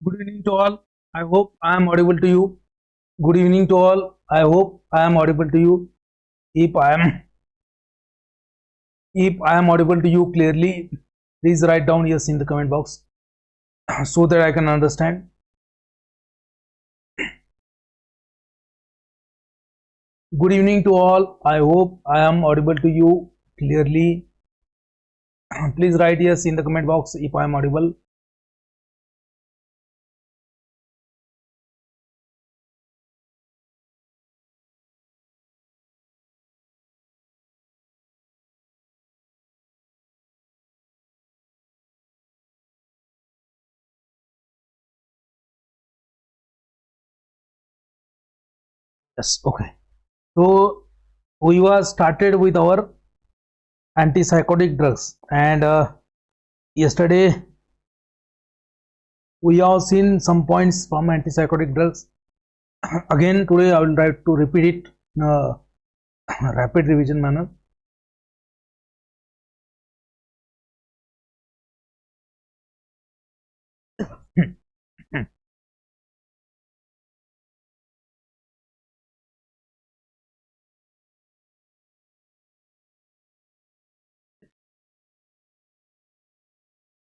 Good evening to all. I hope I am audible to you. Good evening to all. I hope I am audible to you. If I am audible to you clearly, please write down yes in the comment box so that I can understand. Good evening to all. I hope I am audible to you clearly. Please write yes in the comment box if I am audible. Yes, okay. So we were started with our antipsychotic drugs, and yesterday we have seen some points from antipsychotic drugs. Again today I will try to repeat it in a rapid revision manner.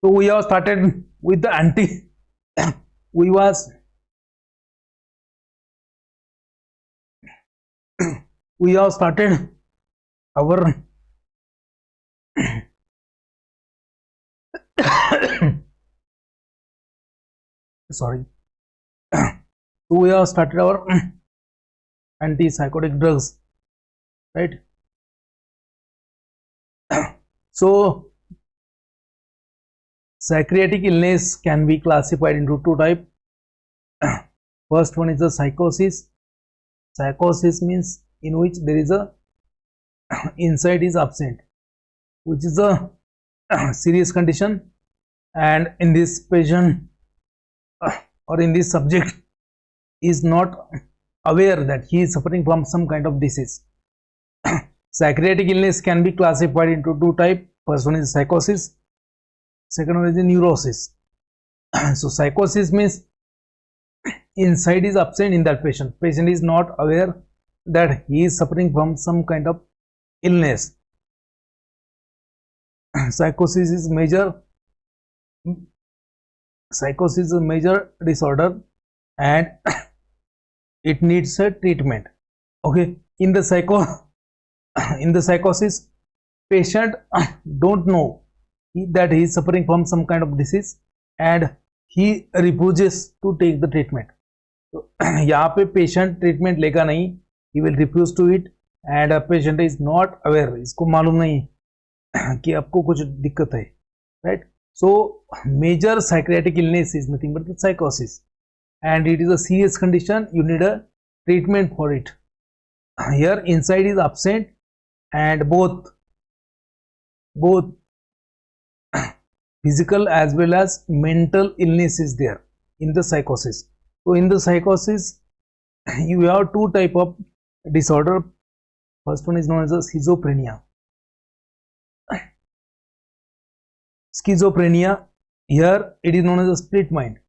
So we have started with the we have started our sorry. So we have started our antipsychotic drugs, right? So psychiatric illness can be classified into two types. First one is the psychosis. Psychosis means in which there is a insight is absent, which is a serious condition, and in this patient or in this subject is not aware that he is suffering from some kind of disease. Psychiatric illness can be classified into two types. First one is psychosis, second one is the neurosis. So psychosis means insight is absent in that patient. Patient is not aware that he is suffering from some kind of illness. Psychosis is major disorder, and it needs a treatment. Okay, in the psychosis, patient don't know that he is suffering from some kind of disease and he refuses to take the treatment. So यहाँ पे patient treatment लेगा नहीं, he will refuse to it, and a patient is not aware, इसको मालूम नहीं कि आपको कुछ दिक्कत है, right? So major psychiatric illness is nothing but the psychosis, and it is a serious condition. You need a treatment for it. Here insight is absent, and both physical as well as mental illness is there in the psychosis. So in the psychosis you have two type of disorder. First one is known as a schizophrenia. Schizophrenia, here it is known as a split mind.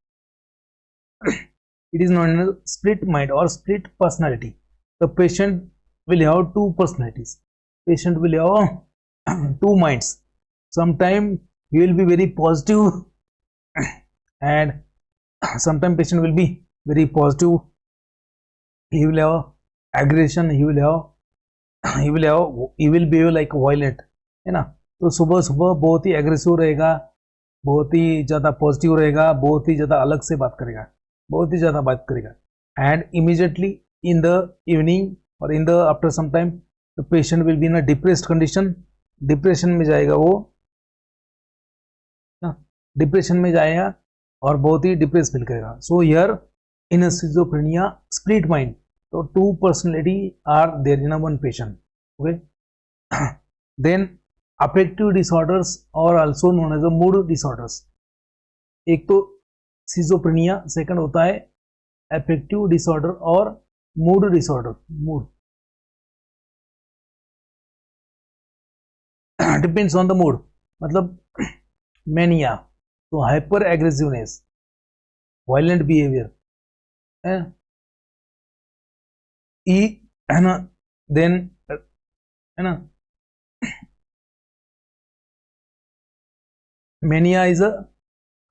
It is known as split mind or split personality. The patient will have two personalities. Patient will have two minds. Sometimes he will be very positive and sometimes patient will be very positive. He will have aggression, he will behave like violent, है ना? तो सुबह सुबह बहुत ही aggressive रहेगा, बहुत ही ज़्यादा positive रहेगा, बहुत ही ज़्यादा अलग से बात करेगा, बहुत ही ज़्यादा बात करेगा, and immediately in the evening और in the after some time the patient will be in a depressed condition. Depression में जाएगा वो, डिप्रेशन में जाएगा और बहुत ही डिप्रेस फील करेगा. So here in a schizophrenia split mind, so two personality are there in a one patient. Okay. Then affective disorders are also known as a mood disorders. एक तो schizophrenia, second होता है affective disorder और mood disorder. Mood depends on the mood. मतलब mania, so hyper aggressiveness, violent behaviour है ना, then है ना, mania is a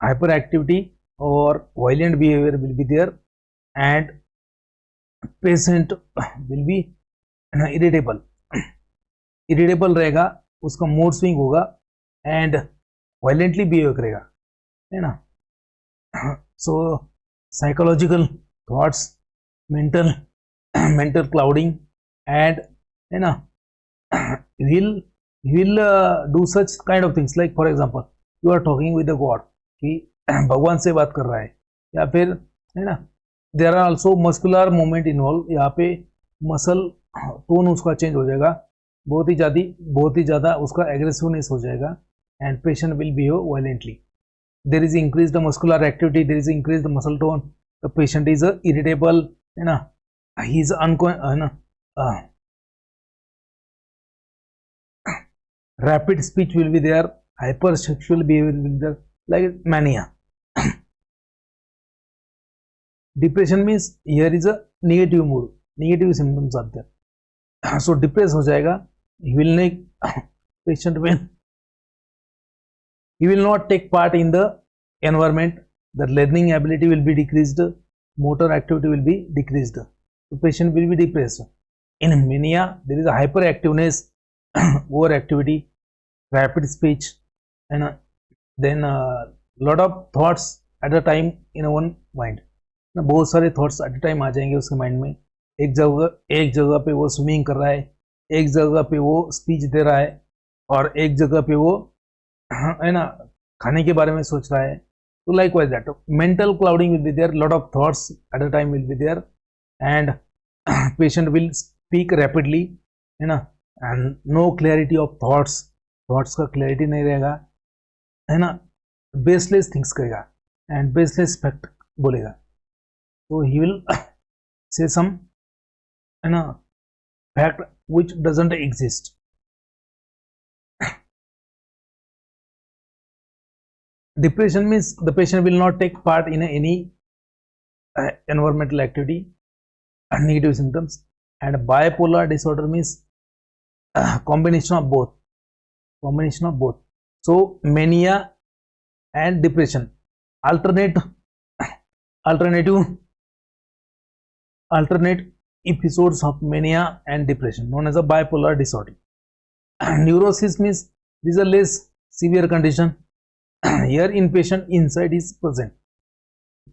hyperactivity or violent behavior will be there, and patient will be irritable रहेगा, उसका mood swing होगा and violently behave करेगा, है ना. So psychological thoughts, mental clouding and, है ना, will do such kind of things like for example you are talking with the god कि भगवान से बात कर रहा है, या फिर, है ना, there are also muscular movement involve, यहाँ पे मसल टोन उसका चेंज हो जाएगा, बहुत ही ज़्यादा उसका एग्रेसिवनेस हो जाएगा, and patient will behave violently. There is increase the muscular activity, there is increase the muscle tone, the patient is irritable, है ना, ही इज है ना, rapid speech will be there, hypersexual behavior will be there, like mania. Depression means here is a negative mood, negative symptoms are there. So depressed हो जाएगा, he will not take part in the environment, the learning ability will be decreased, motor activity will be decreased, the patient will be depressed. In mania there is a hyperactiveness, overactivity, rapid speech, and then lot of thoughts at a time in one mind. बहुत सारे thoughts at a time आ जाएंगे उसके mind में. एक जगह पे वो swimming कर रहा है, एक जगह पे वो स्पीच दे रहा है, और एक जगह पे वो, है ना, खाने के बारे में सोच रहा है. तो likewise that mental clouding will be there, lot of thoughts at a time will be there, and patient will speak rapidly, है ना, and no clarity of thoughts का क्लैरिटी नहीं रहेगा, है ना, बेसलेस थिंग्स करेगा एंड बेसलेस फैक्ट बोलेगा. तो ही विल से सम, है ना, fact which doesn't exist. Depression means the patient will not take part in any environmental activity and negative symptoms, and bipolar disorder means combination of both. So mania and depression, alternate episodes of mania and depression known as a bipolar disorder. Neurosis means this is a less severe condition. Here in patient insight is present.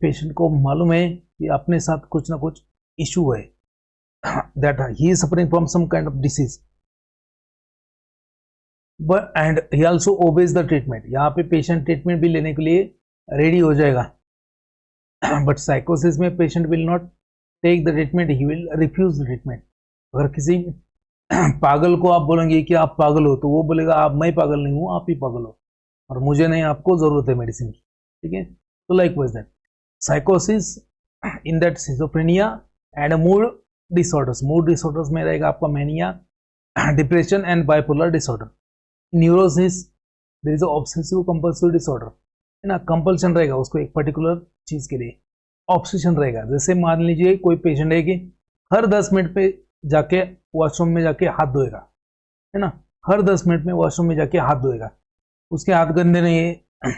Patient को मालूम है कि अपने साथ कुछ ना कुछ issue है, that he is suffering from some kind of disease, but and he also obeys the treatment. यहाँ पे patient treatment भी लेने के लिए ready हो जाएगा, but psychosis में patient will not take the treatment, he will refuse the treatment. अगर किसी पागल को आप बोलेंगे कि आप पागल हो, तो वो बोलेगा आप, मैं पागल नहीं हूँ, आप ही पागल हो, और मुझे नहीं, आपको जरूरत है मेडिसिन की. ठीक है. तो लाइक वाइज दैट साइकोसिस in that schizophrenia and mood disorders में रहेगा आपका mania, depression and bipolar disorder. Neurosis there is a obsessive compulsive disorder, है ना, कंपल्शन रहेगा उसको एक पर्टिकुलर चीज के लिए, ऑब्सेशन रहेगा. जैसे मान लीजिए कोई पेशेंट है कि हर 10 मिनट पे जाके वॉशरूम में जाके हाथ धोएगा, है ना, हर 10 मिनट में वॉशरूम में जाके हाथ धोएगा, उसके हाथ गंदे नहीं है,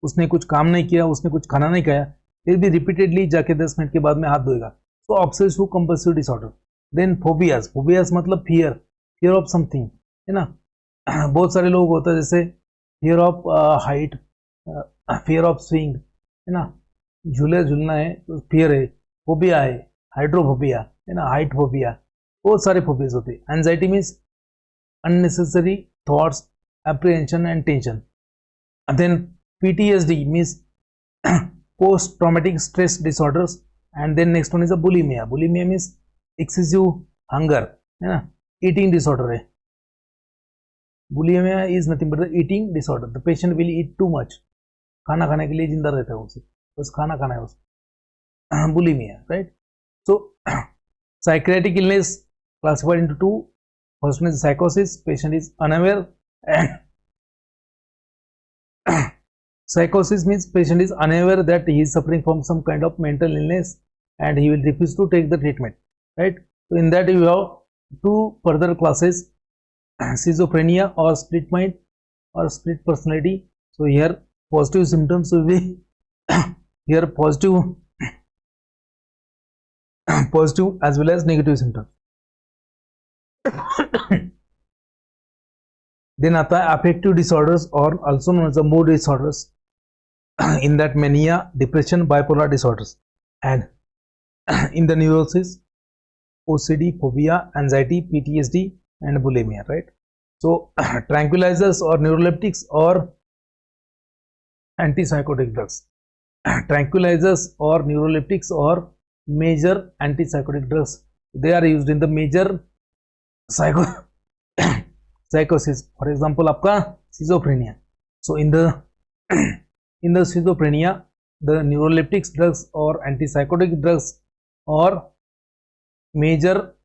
उसने कुछ काम नहीं किया, उसने कुछ खाना नहीं खाया, फिर भी रिपीटेडली जाके 10 मिनट के बाद में हाथ धोएगा. तो obsessive compulsive disorder. Then phobias मतलब फियर ऑफ समथिंग, है ना. बहुत सारे लोग होता है जैसे fear of height, fear of swing, है ना, झूलना है तो फियर है. फोबिया है हाइड्रोफोबिया, है ना, हाइट फोबिया, बहुत सारे फोबियाज होते हैं. Anxiety means unnecessary thoughts, apprehension and tension. And then PTSD means post traumatic stress disorders. And then next one is a bulimia. Bulimia means excessive hunger, है ना, eating disorder है. Bulimia is nothing but the eating disorder. The patient will eat too much. खाना खाने के लिए जिंदा रहता है उसे, बस खाना खाना है उसे. Bulimia, right? So psychiatric illness classified into two. First one is psychosis. Patient is unaware and Psychosis means patient is unaware that he is suffering from some kind of mental illness and he will refuse to take the treatment, right? So in that you have two further classes, schizophrenia or split mind or split personality. So here positive symptoms will be here positive as well as negative symptoms. Then आता है affective disorders or also known as the mood disorders. In that mania, depression, bipolar disorders, and in the neurosis, OCD, phobia, anxiety, PTSD, and bulimia, right? So tranquilizers or neuroleptics or antipsychotic drugs. Tranquilizers or neuroleptics or major antipsychotic drugs, they are used in the major psychosis. For example, आपका schizophrenia. So in the schizophrenia, the neuroleptics drugs or antipsychotic drugs or major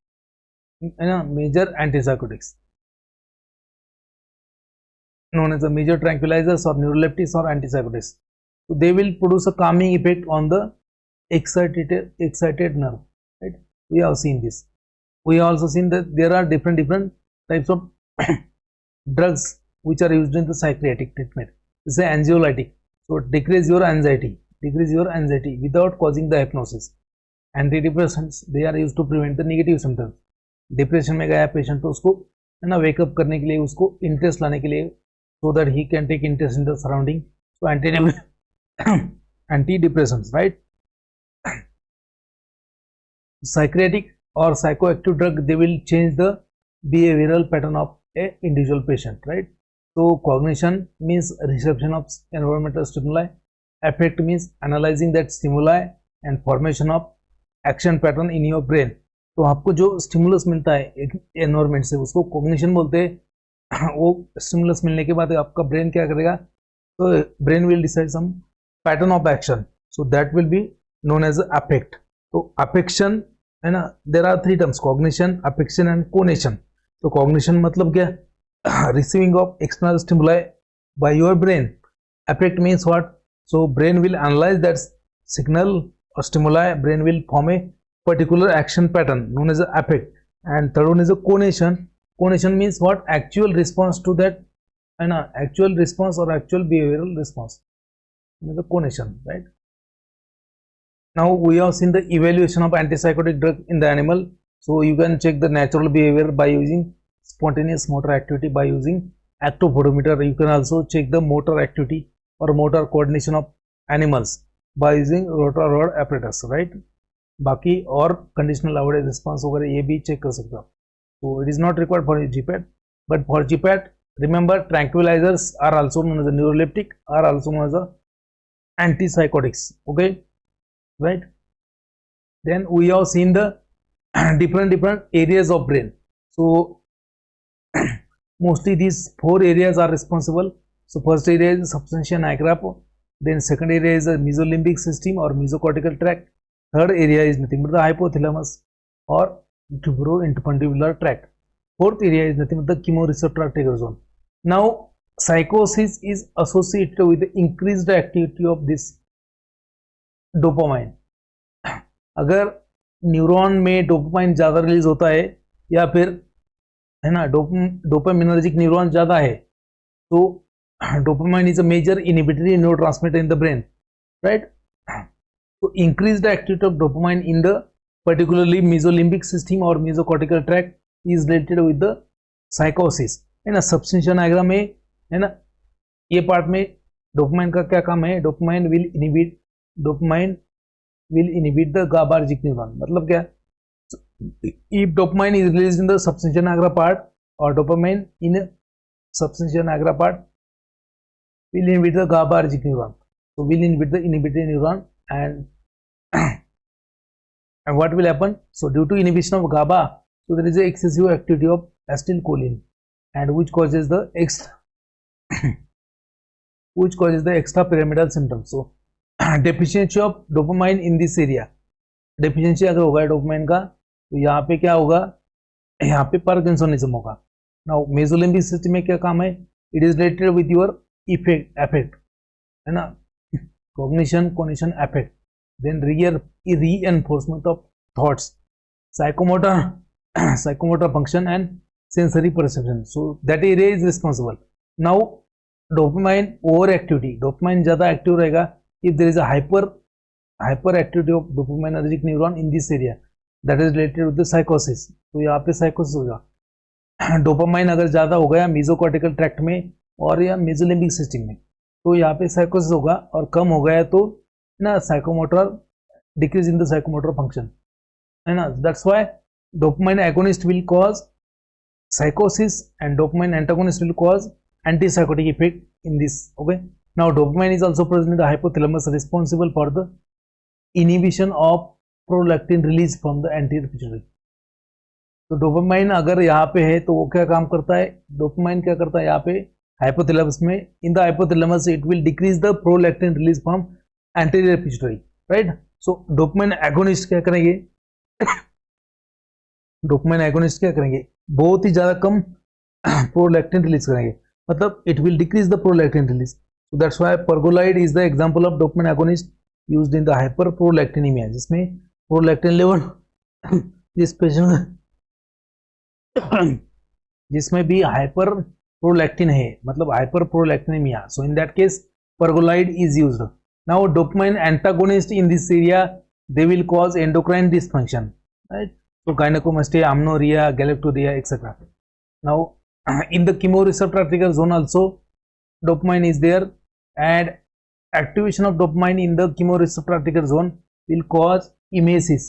antipsychotics known as the major tranquilizers or neuroleptics or antipsychotics. So they will produce a calming effect on the excited nerve, right? We have seen this. We have also seen that there are different types of drugs which are used in the psychiatric treatment. This is anxiolytic. So decrease your anxiety without causing the hypnosis. Antidepressants, they are used to prevent the negative symptoms. Depression में गया patient तो उसको है ना wake up करने के लिए, उसको इंटरेस्ट लाने के लिए, so that he can take interest in the surrounding. So antidepressants, right? Psychiatric or psychoactive drug, they will change the behavioral pattern of a individual patient, right? So cognition means reception of environmental stimuli, affect means analyzing that stimuli, and formation of action pattern in your brain. तो आपको जो stimulus मिलता है environment से उसको cognition बोलते हैं. वो स्टिमुलस मिलने के बाद आपका ब्रेन क्या करेगा, तो brain will decide some pattern of action, so that will be known as affect. तो अफेक्शन है ना, there are three terms, cognition, affection and conation. तो कॉग्निशन मतलब क्या, receiving of external stimuli by your brain. Affect means what? So brain will analyze that signal or stimuli, brain will form a particular action pattern known as affect. And third one is a conation. Conation means what? Actual response to that, and actual response or actual behavioral response. The conation, right? Now we have seen the evaluation of antipsychotic drug in the animal. So you can check the natural behavior by using spontaneous motor activity by using actophotometer. You can also check the motor activity or motor coordination of animals by using rotor rod apparatus, right? बाकी और conditional avoidance response वगैरह ये भी check कर सकते हो. So it is not required for GPAT, but for GPAT remember tranquilizers are also known as a neuroleptic, are also known as a antipsychotics. Okay, right? Then we have seen the different areas of brain. So mostly these four areas are responsible. So first area is substantia nigra, then second area is the mesolimbic system or mesocortical tract, third area is nothing but the hypothalamus or temporointerpendicular tract, fourth area is nothing but the chemoreceptor trigger zone. Now psychosis is associated with the increased activity of this dopamine. अगर neuron में dopamine ज़्यादा release होता है या फिर है ना dopaminergic neuron ज़्यादा है, तो dopamine is a major inhibitory neurotransmitter in the brain, right? So increased activity of dopamine in the particularly mesolimbic system or mesocortical tract is related with the psychosis. है ना, substantia nigra में है ना ये part में dopamine का क्या काम है, dopamine will inhibit the GABAergic neuron. मतलब क्या, if dopamine is released in the substantia nigra part or dopamine in a substantia nigra part will inhibit the GABAergic neuron. So will inhibit the inhibitory neuron, and and what will happen? So due to inhibition of GABA, so there is a excessive activity of acetylcholine, and which causes the extrapyramidal symptoms. So deficiency of dopamine in this area, deficiency अगर होगा dopamine का, तो यहाँ पे क्या होगा, यहाँ पे पार्किंसोनिज्म होगा. Now mesolimbic system में क्या काम है, it is related with your affect. है ना, cognition, cognition affect, then reinforcement of thoughts, psychomotor psychomotor function and sensory perception. So that area is responsible. Now dopamine overactivity, dopamine ज़्यादा active रहेगा if there is a hyperactivity of dopaminergic neuron in this area, that is related with the psychosis. तो यहाँ पे psychosis होगा. Dopamine अगर ज़्यादा हो गया मेसोकॉर्टिकल ट्रैक्ट में और या मेसोलिम्बिक सिस्टम में, तो यहाँ पे साइकोसिस होगा, और कम हो गया तो ना psychomotor decrease in the psychomotor function, है ना. That's why dopamine agonist will cause psychosis and dopamine antagonist will cause antipsychotic effect in this. Okay, now dopamine is also present in the hypothalamus, responsible for the inhibition of prolactin release from the anterior pituitary. तो dopamine अगर यहाँ पे है तो वो क्या काम करता है, डोपामाइन क्या करता है यहाँ पे हाइपोथैलेमस में, in the hypothalamus it will decrease the prolactin release from anterior pituitary, right. So dopamine agonist क्या करेंगे, डोपामाइन एगोनिस्ट क्या करेंगे, बहुत ही ज्यादा कम प्रोलैक्टिन रिलीज करेंगे, मतलब it will decrease the prolactin release. So that's why pergolide is the example of dopamine agonist used in the hyperprolactinemia, जिसमें prolactin level जिस पेशेंट जिसमें भी हाइपर प्रोलैक्टिन है, मतलब hyperprolactinemia, so in that case pergolide is used. Now dopamine antagonist in this area they will cause endocrine dysfunction, right. So gynecomastia, amenorrhea, galactorrhea, etc. Now in the chemoreceptor trigger zone also dopamine is there, and activation of dopamine in the chemoreceptor trigger zone will cause emesis,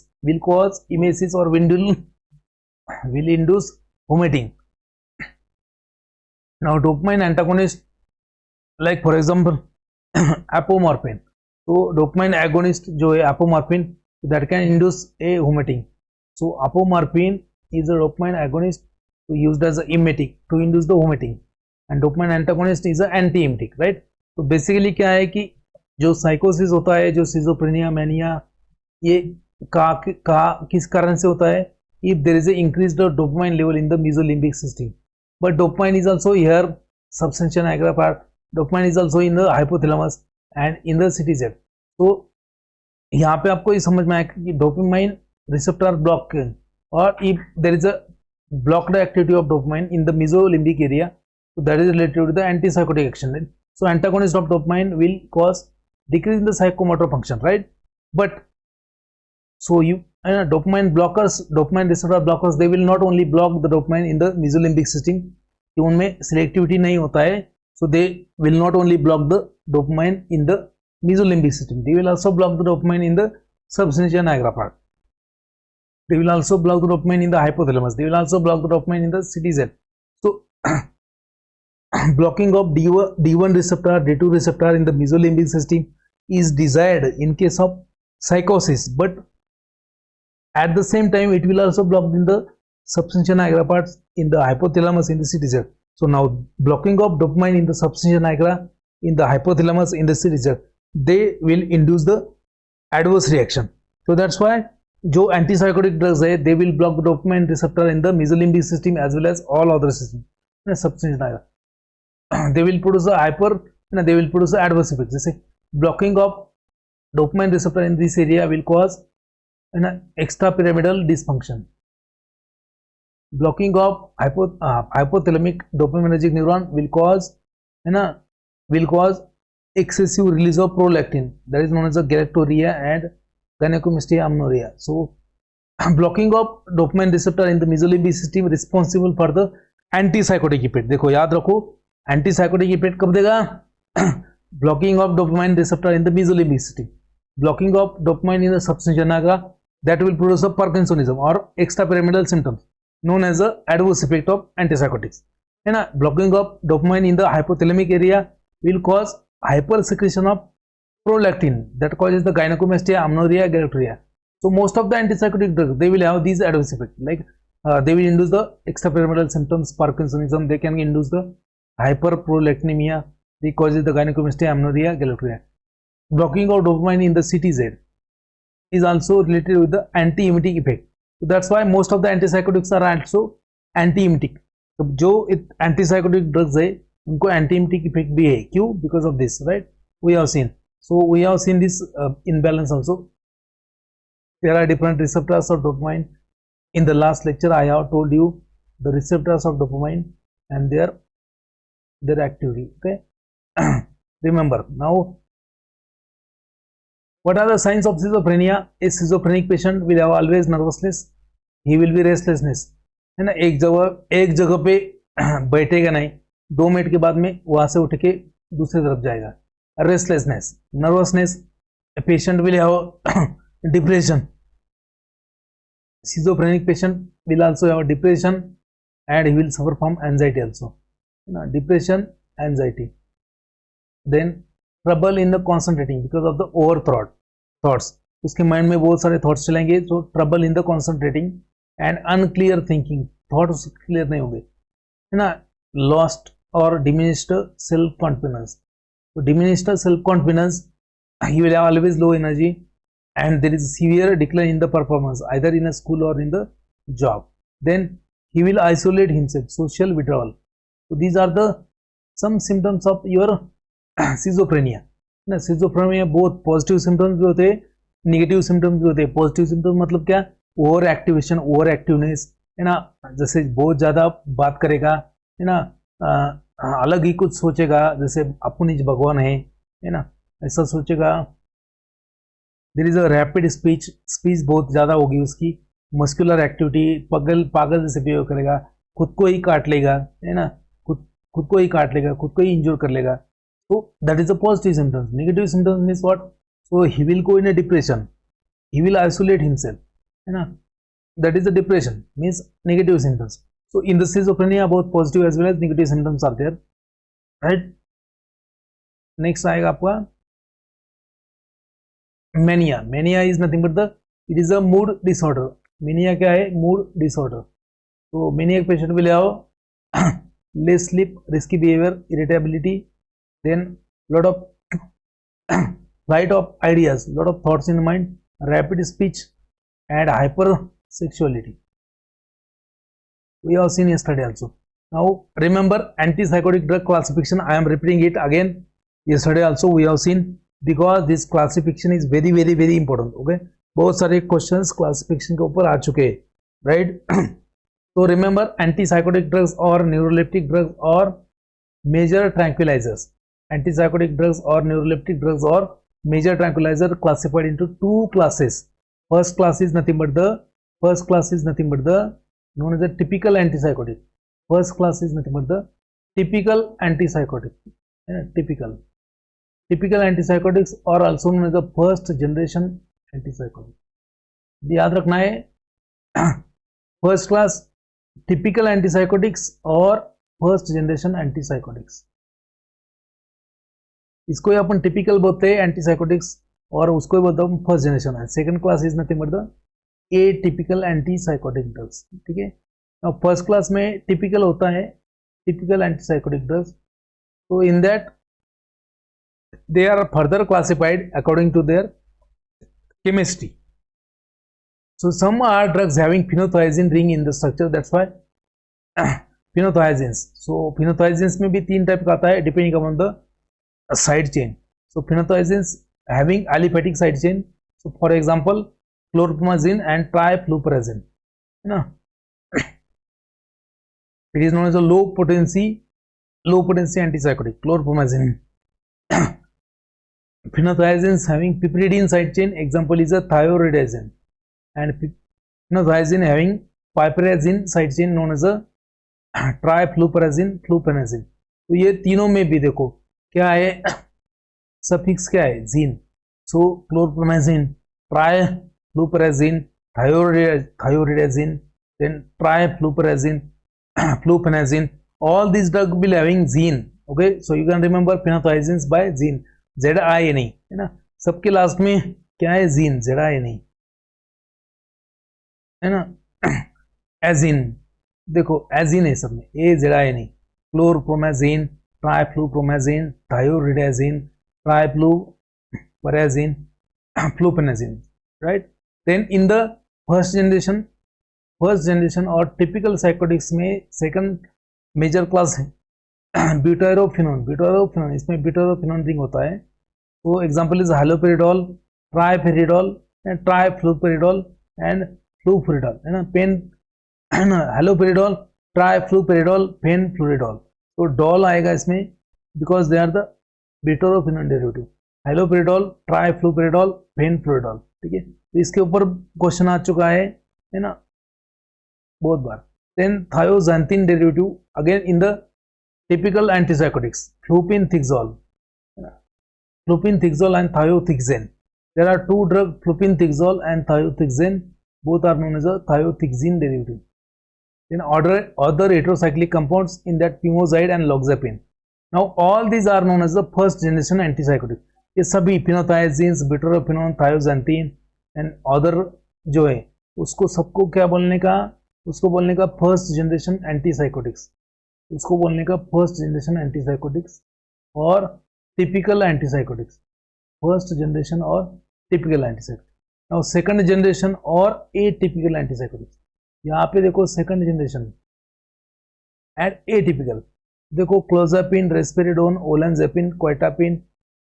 or will induce vomiting. Now dopamine antagonist, like for example apomorphine, so dopamine agonist जो है apomorphine, that can induce a vomiting. So apomorphine is a dopamine agonist used as an emetic to induce the vomiting, and dopamine antagonist is an anti-emetic, right. तो basically क्या है कि जो साइकोसिस होता है, जो सिजोफ्रेनिया, मैनिया, ये किस कारण से होता है, if there is a increased dopamine level in the mesolimbic system, but dopamine is also here substantia nigra part, dopamine is also in the hypothalamus and in the CTZ. तो यहाँ पे आपको ये समझ में आएगा कि dopamine receptor block, or if there is a blocked activity of dopamine in the mesolimbic area, so that is related to the antipsychotic action. So antagonist of dopamine will cause decrease in the psychomotor function, right. But so you dopamine blockers, dopamine receptor blockers, they will not only block the dopamine in the mesolimbic system, कि उनमें selectivity नहीं होता है, so they will not only block the dopamine in the mesolimbic system, they will also block the dopamine in the substantia nigra part. They will also block the dopamine in the hypothalamus. They will also block the dopamine in the CTZ. So, blocking of D1 receptor, D2 receptor in the mesolimbic system is desired in case of psychosis, but at the same time, it will also block in the substantia nigra parts in the hypothalamus in the CTZ. So now, blocking of dopamine in the substantia nigra in the hypothalamus in the CTZ, they will induce the adverse reaction. So that's why जो antipsychotic drugs है, they will block the dopamine receptor in the mesolimbic system as well as all other system substance. They will produce they will produce adverse effect, जैसे blocking of dopamine receptor in this area will cause extra pyramidal dysfunction. Blocking of hypothalamic dopaminergic neuron will cause excessive release of prolactin, that is known as the galactorrhea and gynecomastia, amenorrhea. So blocking of dopamine receptor in the mesolimbic system responsible for the antipsychotic effect. देखो याद रखो, antipsychotic effect कब देगा, blocking of dopamine receptor in the mesolimbic system, blocking of dopamine in the substantia nigra, that will produce a Parkinsonism or extrapyramidal symptoms known as the adverse effect of antipsychotics, है ना. blocking of dopamine in the hypothalamic area will cause hyper secretion of prolactin that causes the gynecomastia, amenorrhea, galactorrhea. So most of the antipsychotic drugs, they will have these adverse effects, like they will induce the extrapyramidal symptoms, Parkinsonism, they can induce the hyperprolactinemia, they causes the gynecomastia, amenorrhea, galactorrhea. Blocking of dopamine in the CTZ is also related with the anti-emetic effect. So that's why most of the antipsychotics are also anti-emetic. तो जो antipsychotic drugs है उनको anti-emetic effect भी है, क्यों? Because of this, right? we have seen. So we have seen this imbalance also. There are different receptors of dopamine. In the last lecture I have told you the receptors of dopamine and their activity. Okay. Remember now, what are the signs of schizophrenia? A schizophrenic patient will have always nervousness, he will be restlessness, है ना, एक जगह पे बैठेगा नहीं, 2 minute के बाद में वहां से उठ के दूसरी तरफ जाएगा. Restlessness, nervousness, a patient will have depression. Schizophrenic patient will also have depression and he will suffer from anxiety also. Depression, anxiety. Then trouble in the concentrating because of the thoughts. उसके mind में बहुत सारे thoughts चलेंगे, तो trouble in the concentrating and unclear thinking, thoughts clear नहीं होंगे, है ना. लॉस्ट और डिमिनिश्ड सेल्फ कॉन्फिडेंस. तो diminished self confidence, he will have always low energy and there is severe decline in the performance either in a school or in the job. Then he will isolate himself, social withdrawal. So these are the some symptoms of your schizophrenia. ना schizophrenia बहुत positive symptoms भी होते हैं, negative symptoms भी होते हैं. Positive symptoms मतलब क्या? ओवर एक्टिवेशन, ओवर एक्टिवनेस, है ना. जैसे बहुत ज़्यादा बात करेगा, है ना, अलग ही कुछ सोचेगा, जैसे अपन ही भगवान है ना, ऐसा सोचेगा. There is a rapid speech बहुत ज़्यादा होगी उसकी. मस्कुलर एक्टिविटी, पागल जैसे बिहेव करेगा, खुद को ही काट लेगा, है ना, खुद को ही काट लेगा, खुद को ही इंजोर कर लेगा. तो that is a positive symptoms. Negative symptoms means what? So he will go in a depression, he will isolate himself, है ना. That is a depression means negative symptoms. So in the schizophrenia both positive as well as negative symptoms are there, right? Next आएगा आपका mania. Mania is nothing but it is a mood disorder. Mania क्या है? Mood disorder. तो maniac patient will have less sleep, risky behavior, irritability, then lot of flight of ideas, lot of thoughts in the mind, rapid speech and hypersexuality. We have seen yesterday also. Now remember antipsychotic drug classification, I am repeating it again. Yesterday also we have seen, because this classification is very very very important. Okay, बहुत सारे questions classification के ऊपर आ चुके हैं, right? So remember antipsychotic drugs or neuroleptic drugs or major tranquilizers. Antipsychotic drugs or neuroleptic drugs or major tranquilizer classified into 2 classes. First class is nothing but the known as the typical antipsychotic. First class is nothing but the typical antipsychotic. Typical antipsychotics are also known as the first generation antipsychotic. याद रखना है first class typical antipsychotics और first generation antipsychotics. इसको अपन typical बोलते हैं antipsychotics और उसको ही बोलते हैं first generation. Second class is nothing but the atypical antipsychotic drugs. ठीक है. Now first class में typical होता है typical antipsychotic drugs. So in that they are further classified according to their chemistry. So some are drugs having phenothiazine ring in the structure, that's why phenothiazines. So phenothiazines में भी 3 type का आता है depending upon the side chain. So phenothiazines having aliphatic side chain. So for example chlorpromazine and trifluperazine, है ना. It is known as a low potency antipsychotic, chlorpromazine. Phenothiazines having piperidine side chain, example is a thioridazine, and phenothiazine having piperazine side chain known as a trifluperazine, fluphenazine. तो ये तीनों में भी देखो क्या है, सफिक्स क्या है? Gene. So chlorpromazine, trifluperazine, thioridazine, then trifluperazine, fluphenazine, all these drugs will having zine. Okay, so you can remember phenothiazines by zine, ZINE, है ना. सबके लास्ट में क्या है? जीन, ZINE, है ना. एजिन, देखो एजिन है सब में, AZINE. Chlorpromazine, triflupromazine, thioridazine, trifluoperazine, fluphenazine, right? Then in the first generation और typical psychotics में second major class है ब्यूटायरोफिनोन. इसमें ब्यूटायरोफिनोन रिंग होता है, So example is haloperidol, triperidol, and trifluperidol and fluperidol, है ना, पेन haloperidol, trifluperidol, fenfluridol. तो डॉल आएगा इसमें because they are the butyrophenone derivative, haloperidol, trifluperidol, fenfluridol, ठीक है। तो इसके ऊपर क्वेश्चन आ चुका है ना, बहुत बार। Then thioxanthene derivative again in the typical antipsychotics, flupenthixol, flupinthixol and thiothixane. There are two drugs, flupinthixol and thiothixane. Both are known as a thiothixine derivative. Then other heterocyclic compounds in that pimozide and loxapine. Now all these are known as the first generation antipsychotics. ये सभी phenothiazines, butorphanol, thiazanthine and other जो है उसको सबको क्या बोलने का, उसको बोलने का फर्स्ट जनरेशन एंटीसाइकोटिक्स, उसको बोलने का फर्स्ट जनरेशन एंटीसाइकोटिक्स और टिपिकल एंटीसाइकोटिक्स, फर्स्ट जनरेशन और typical antipsychotics. Now second generation और एटिपिकल एंटीसाइकोटिक्स, यहाँ पे देखो सेकंड जनरेशन एंड एटिपिकल, देखो क्लोजापिन, रेस्पेरिडोन, ओलेंजेपिन, क्वाइटापिन,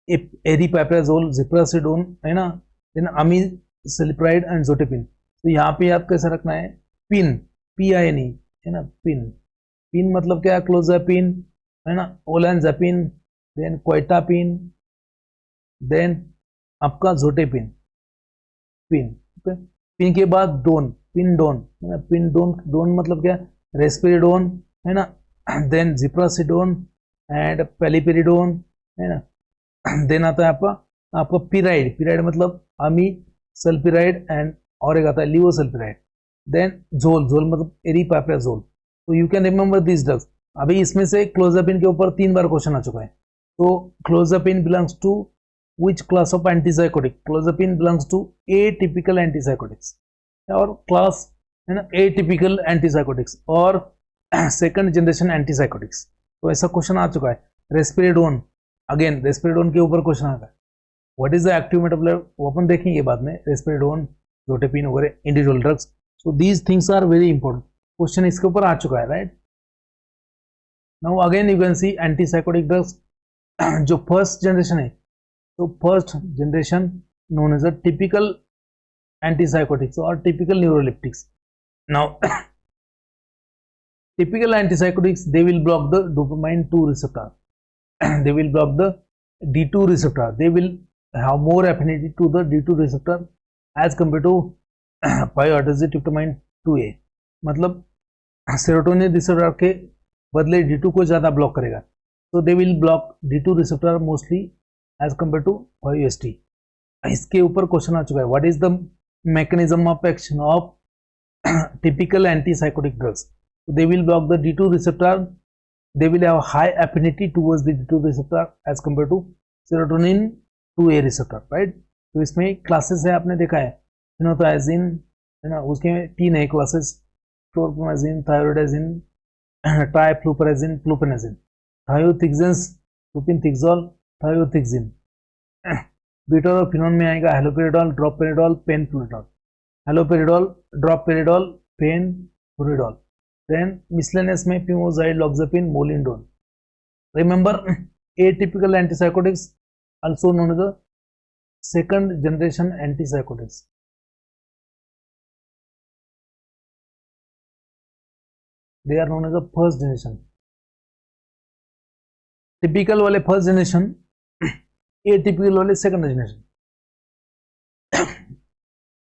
एरिपैप्राजोल, जिप्रासिडोन, है ना, देन अमीसल्फाइड एंड जोटेपिन। तो यहाँ पे आप कैसे रखना है, पिन, PIN, है ना, पिन, पिन मतलब क्या, क्लोजापिन, है ना, ओलेंजेपिन, देन क्वाइटापिन, देन आपका जोटेपिन, पिन, ओके। पिन के बाद डोन, पिनडोन, है ना, पिनडोन, डोन मतलब क्या, रेस्पेरिडोन, है ना, देन जिप्रासिडोन एंड पेलिपेरिडोन, है ना, देन आता है आपका पिराइड, पिराइड मतलब अमीसल्फाइड एंड और एक आता है लिवोसल्फाइड, देन झोल, झोल मतलब एरिपैप्राजोल। तो you can remember this drugs. अभी इसमें से क्लोजापिन के ऊपर 3 बार क्वेश्चन आ चुका है। तो clozapine belongs to which class of antipsychotic, clozapine belongs to atypical antipsychotics और क्लास, है ना, एटिपिकल एंटीसाइकोटिक्स और सेकंड जनरेशन एंटीसाइकोटिक्स। तो ऐसा क्वेश्चन आ चुका है। रेस्पेरिडोन, अगेन रेस्पेरिडोन के ऊपर क्वेश्चन आता है, what is the active metabolite, वो अपन देखेंगे बाद में, रेस्पेरिडोन, जोटेपिन वगैरह individual drugs. So these things are very important, question इसके ऊपर आ चुका है, right. Now again you can see antipsychotic drugs जो फर्स्ट जनरेशन है, तो first generation known as a typical antipsychotics और typical neuroleptics. Now typical antipsychotics, they will block the dopamine 2 receptor, they will block the D2 receptor, they will have more affinity to the D2 receptor as compared to 5-hydroxytryptamine 2A, मतलब serotonin receptor के बदले D2 को ज़्यादा block करेगा। तो they will block D2 receptor mostly as compare to 5-HT। इसके ऊपर question आ चुका है, what is the mechanism of action of typical antipsychotic drugs. They will block the D2 receptor, they will have high affinity towards the D2 receptor as compared to serotonin 2A receptor, right। तो इसमें classes है, आपने देखा है, फिनोथाइजिन, है ना, उसके 3 है क्लासेस, फ्लोरप्रोमाजिन, थायरोडाजिन, ट्राइफ्लूपराजिन, फ्लूपेनाजिन, थायोथिक्सेंस, फ्लूपिनथिक्सोल, थायोथिक्सिन। बिटोरोफिनोन में आएगा हेलोपेरिडोल, ड्रॉपेरिडोल, पेनफ्लुरिडोल, हेलोपेरिडोल, ड्रॉपेरिडोल, पेनफ्लुरिडोल। Then miscellaneous में pimozide, loxapine, molindone. Remember, atypical antipsychotics also known as the second generation antipsychotics. They are known as the first generation. Typical वाले first generation, atypical वाले second generation.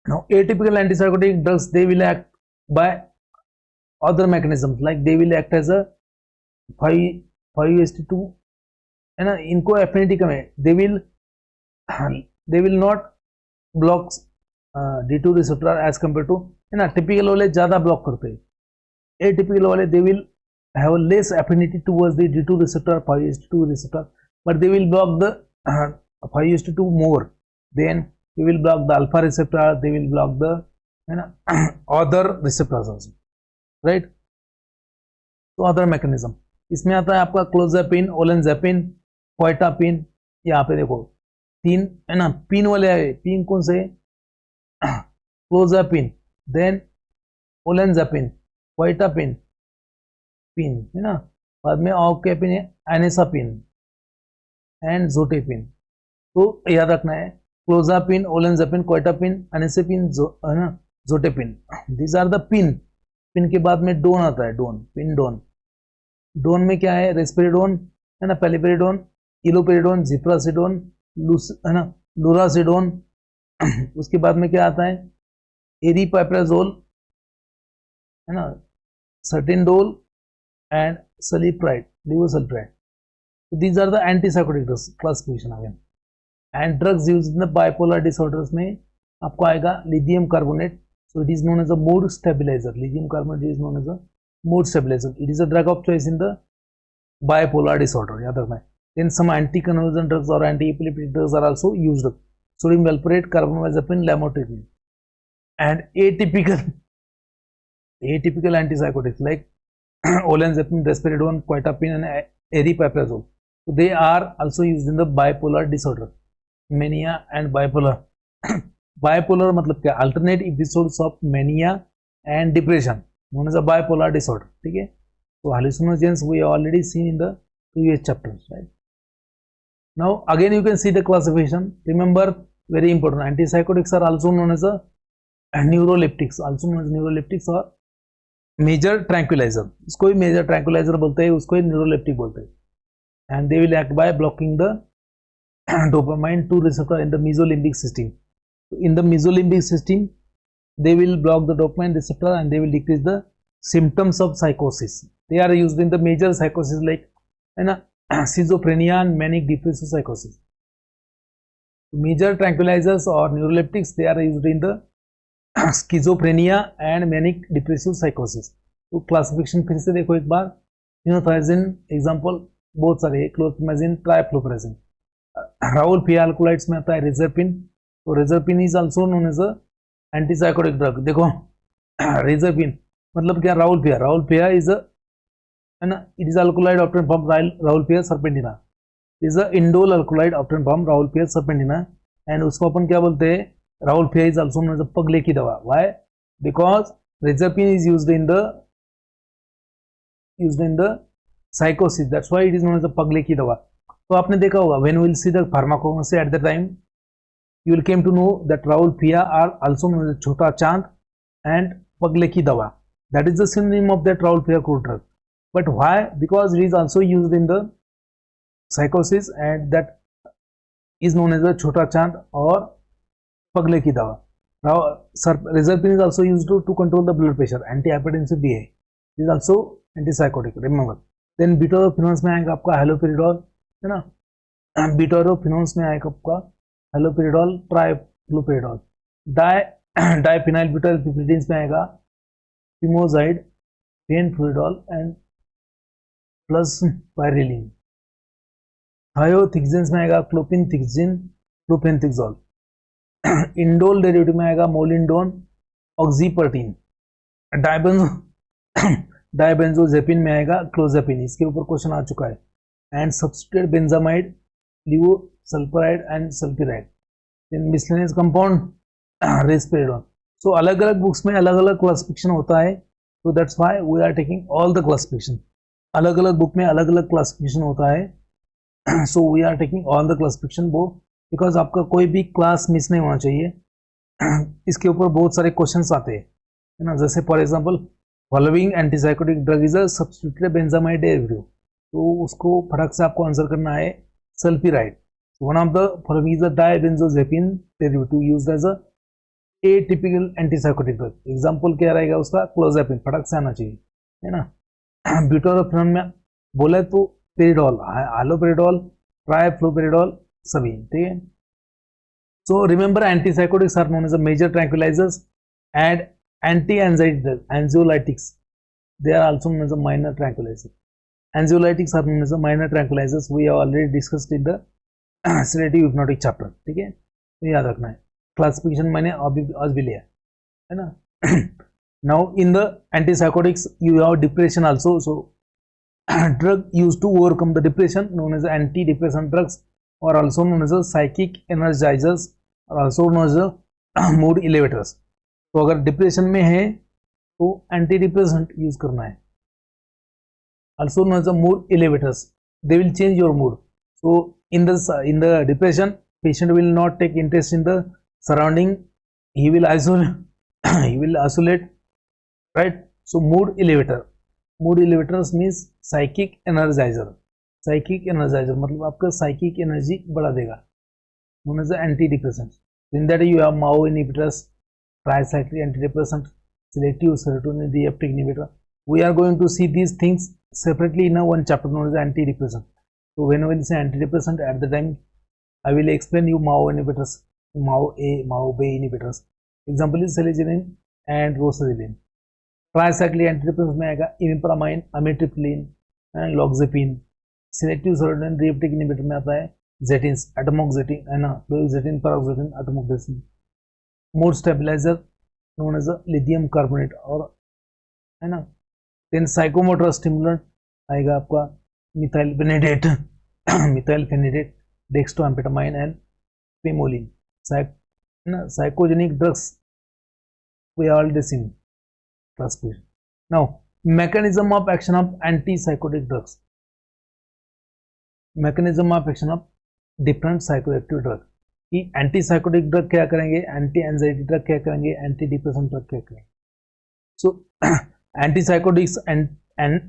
Now, atypical antipsychotic drugs, they will act by other mechanisms, like they will act as a 5-HT2, है ना, इनको affinity कम है, they will not block D2 receptor as compared to, है ना, typical वाले ज़्यादा block करते हैं, एटिपिकल वाले they will have less affinity towards the D2 receptor, 5-HT2 receptor, but they will block the 5-HT2 more, then they will block the alpha receptor, they will block the, है ना, other receptors also, right. तो other mechanism इसमें आता है आपका clozapine, ओलेंजेपिन, क्वाइटापिन। यहाँ पे देखो 3 है ना, पिन वाले आए, पिन कौन से, क्लोजापिन, देन ओलेंजेपिन, क्वाइटापिन, पिन, है ना, बाद में ऑक्यापिन है, एनेसापिन एंड जोटेपिन। तो याद रखना है क्लोजापिन, ओलेंजापिन, कोइटापिन, अनेसेपिन, है ना, zotepine, these are the pine. Pine के बाद में डोन आता है, डोन, पिन डोन। डोन में क्या है, रेस्पेरिडोन है ना, पेलिपेरिडोन, इलोपेरिडोन, जिप्रासिडोन, है ना, लुरासिडोन। उसके बाद में क्या आता है, एरिपाइप्राजोल, है ना, sertindole and sulpiride, levosulpiride. So these are the antipsychotic drugs classification again. And drugs used in the bipolar disorders में आपको आएगा lithium carbonate. So it is known as a mood stabilizer. Lithium carbonate is known as a mood stabilizer. It is a drug of choice in the bipolar disorder. याद रखना है. Then some anticonvulsant drugs or anti-epileptic drugs are also used. Sodium valproate, carbamazepine, lamotrigine. And atypical antipsychotics like olanzapine, risperidone, quetiapine, and aripiprazole. So they are also used in the bipolar disorder, mania and bipolar. Bipolar मतलब क्या, alternate episodes of mania and depression, known as a bipolar disorder. ठीक है, so hallucinogens we have already seen in the previous chapters, right? Now again you can see the classification. Remember, very important, antipsychotics are also known as a neuroleptics, also known as neuroleptics or major tranquilizer. इसको ही major tranquilliser बोलते हैं, उसको ही neuroleptic बोलते हैं. And they will act by blocking the dopamine 2 receptor in the mesolimbic system. In the mesolimbic system they will block the dopamine receptor and they will decrease the symptoms of psychosis. They are used in the major psychosis like schizophrenia and manic depressive psychosis. Major tranquilizers or neuroleptics, they are used in the schizophrenia and manic depressive साइकोसिस. तो classification फिर से देखो एक बार. फिनोथाइजिन example बहुत सारे, क्लोरप्रोमाजिन, ट्राइफ्लोपराजिन. Raul फिया alkaloids में आता है रेजरपिन. तो reserpine is also known as a antipsychotic drug. देखो रेजरपिन मतलब क्या, rauwolfia. Rauwolfia is a, है ना, it is alkaloid obtain from rauwolfia serpentina. Is a indole alkaloid obtain from rauwolfia serpentina. And उसको अपन क्या बोलते हैं, rauwolfia is also known as a पगले की दवा. Why? Because reserpine is used in the साइकोसिस, that's why it is known as a पगले की दवा. तो आपने देखा होगा, when we will see the pharmacognosy at the time you will came to know that Raul Phia are also known as Chota Chand and Pagle ki dawa. That is the synonym of that Raul Phia crude drug. But why? Because it is also used in the psychosis and that is known as the Chota Chand or Pagle ki dawa. Now, Rezapine is also used to control the blood pressure. Antihypertensive भी है. It is also antipsychotic. Remember. Then butyrolphenons में आएगा आपका haloperidol, है ना? Butyrolphenons में आएगा आपका हेलोपेरिडोल, ट्राइफ्लोपेरिडोल. डाइफिनाइल ब्यूटाइल पिपरिडीन्स में आएगा फिमोजाइड, फेनफ्लुइडोल एंड प्लस पायरिलीन. थायोथिक्सिन्स में आएगा क्लोपिनथिक्सिन, क्लोपेनथिक्सोल. इंडोल डेरिवेटिव में आएगा मोलिंडोन, ऑक्सीपर्टिन. डाइबेंजोजेपिन में आएगा क्लोजेपिन. इसके ऊपर क्वेश्चन आ चुका है. And substituted benzamide, levosulpiride and sulpiride. In miscellaneous compound risperidone. So अलग अलग बुक्स में अलग अलग क्लासिफिकेशन होता है. So that's why we are taking all the classification. अलग अलग बुक में अलग अलग क्लासिफिकेशन होता है. So we are taking all the classification वो, बिकॉज आपका कोई भी क्लास मिस नहीं होना चाहिए. इसके ऊपर बहुत सारे क्वेश्चंस आते हैं, है ना. जैसे for example, following antipsychotic drug is a substituted benzamide derivative. तो उसको फटाक से आपको आंसर करना है सल्फिराइड. One of the following is a dibenzodiazepine derivative used as a atypical antipsychotic drug. Example क्या रहेगा उसका, क्लोजेपिन. फटाक से आना चाहिए, है ना. ब्यूटारोफेनॉन में बोले तो पेरिडोल, हालोपेरिडोल, ट्राइफ्लोपेरिडोल सभी, ठीक है. So remember, antipsychotics are known as a major tranquilizers and anti-anxiety drugs, anxiolytics. They are also known as a minor tranquilizers. Anxiolytics are known as a minor tranquilizers. We have already discussed in the sedative hypnotic chapter. ठीक है, तो याद रखना है. Classification मैंने आज भी लिया है ना. Now in the antipsychotics you have depression also. So drug use to overcome the depression known as anti depression drugs और also known as psychic energizers और also known as mood elevators. तो अगर डिप्रेशन में है तो anti depressant use करना है. Also known as mood elevators, they will change your mood. So in the depression patient will not take interest in the surrounding, he will isolate he will isolate, right? So mood elevators means psychic energizer मतलब आपका psychic energy बढ़ा देगा, known as the antidepressant. In that you have MAO inhibitors, tricyclic antidepressant, selective serotonin reuptake inhibitor. We are going to see these things separately in a one chapter known as antidepressant. So when we say antidepressant, at the time I will explain you MAO inhibitors, MAO A, MAO B inhibitors. Example is selegiline and rosuvastatin. Tricyclic antidepressants में आएगा imipramine, amitriptyline and loxapine. Selective serotonin reuptake inhibitor में आता है zetins, atomoxetine है ना, duoxetine, paroxetine, atomoxetine. Mood stabilizer known as a lithium carbonate और है ना. Then psychomotor stimulant आएगा आपका methylphenidate, methylphenidate, dextroamphetamine and pimolene. Psychogenic drugs we are discussing. Now, mechanism of action of antipsychotic drugs. Mechanism of action of different psychoactive drugs. कि antipsychotic drug क्या करेंगे, anti anxiety drug क्या करेंगे, antidepressant drug क्या करेंगे. So antipsychotics and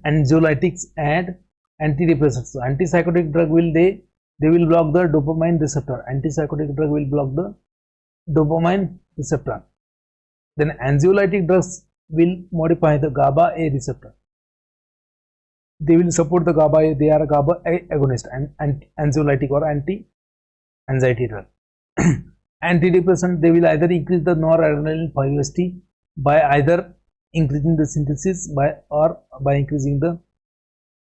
anxiolytics and antidepressants. So antipsychotic drug will they will block the dopamine receptor. Antipsychotic drug will block the dopamine receptor. Then anxiolytic drugs will modify the GABA A receptor. They will support the GABA A. They are a GABA A agonist and anxiolytic or anti-anxiety drug. Antidepressant, they will either increase the noradrenaline 5-HT by either increasing the synthesis or by increasing the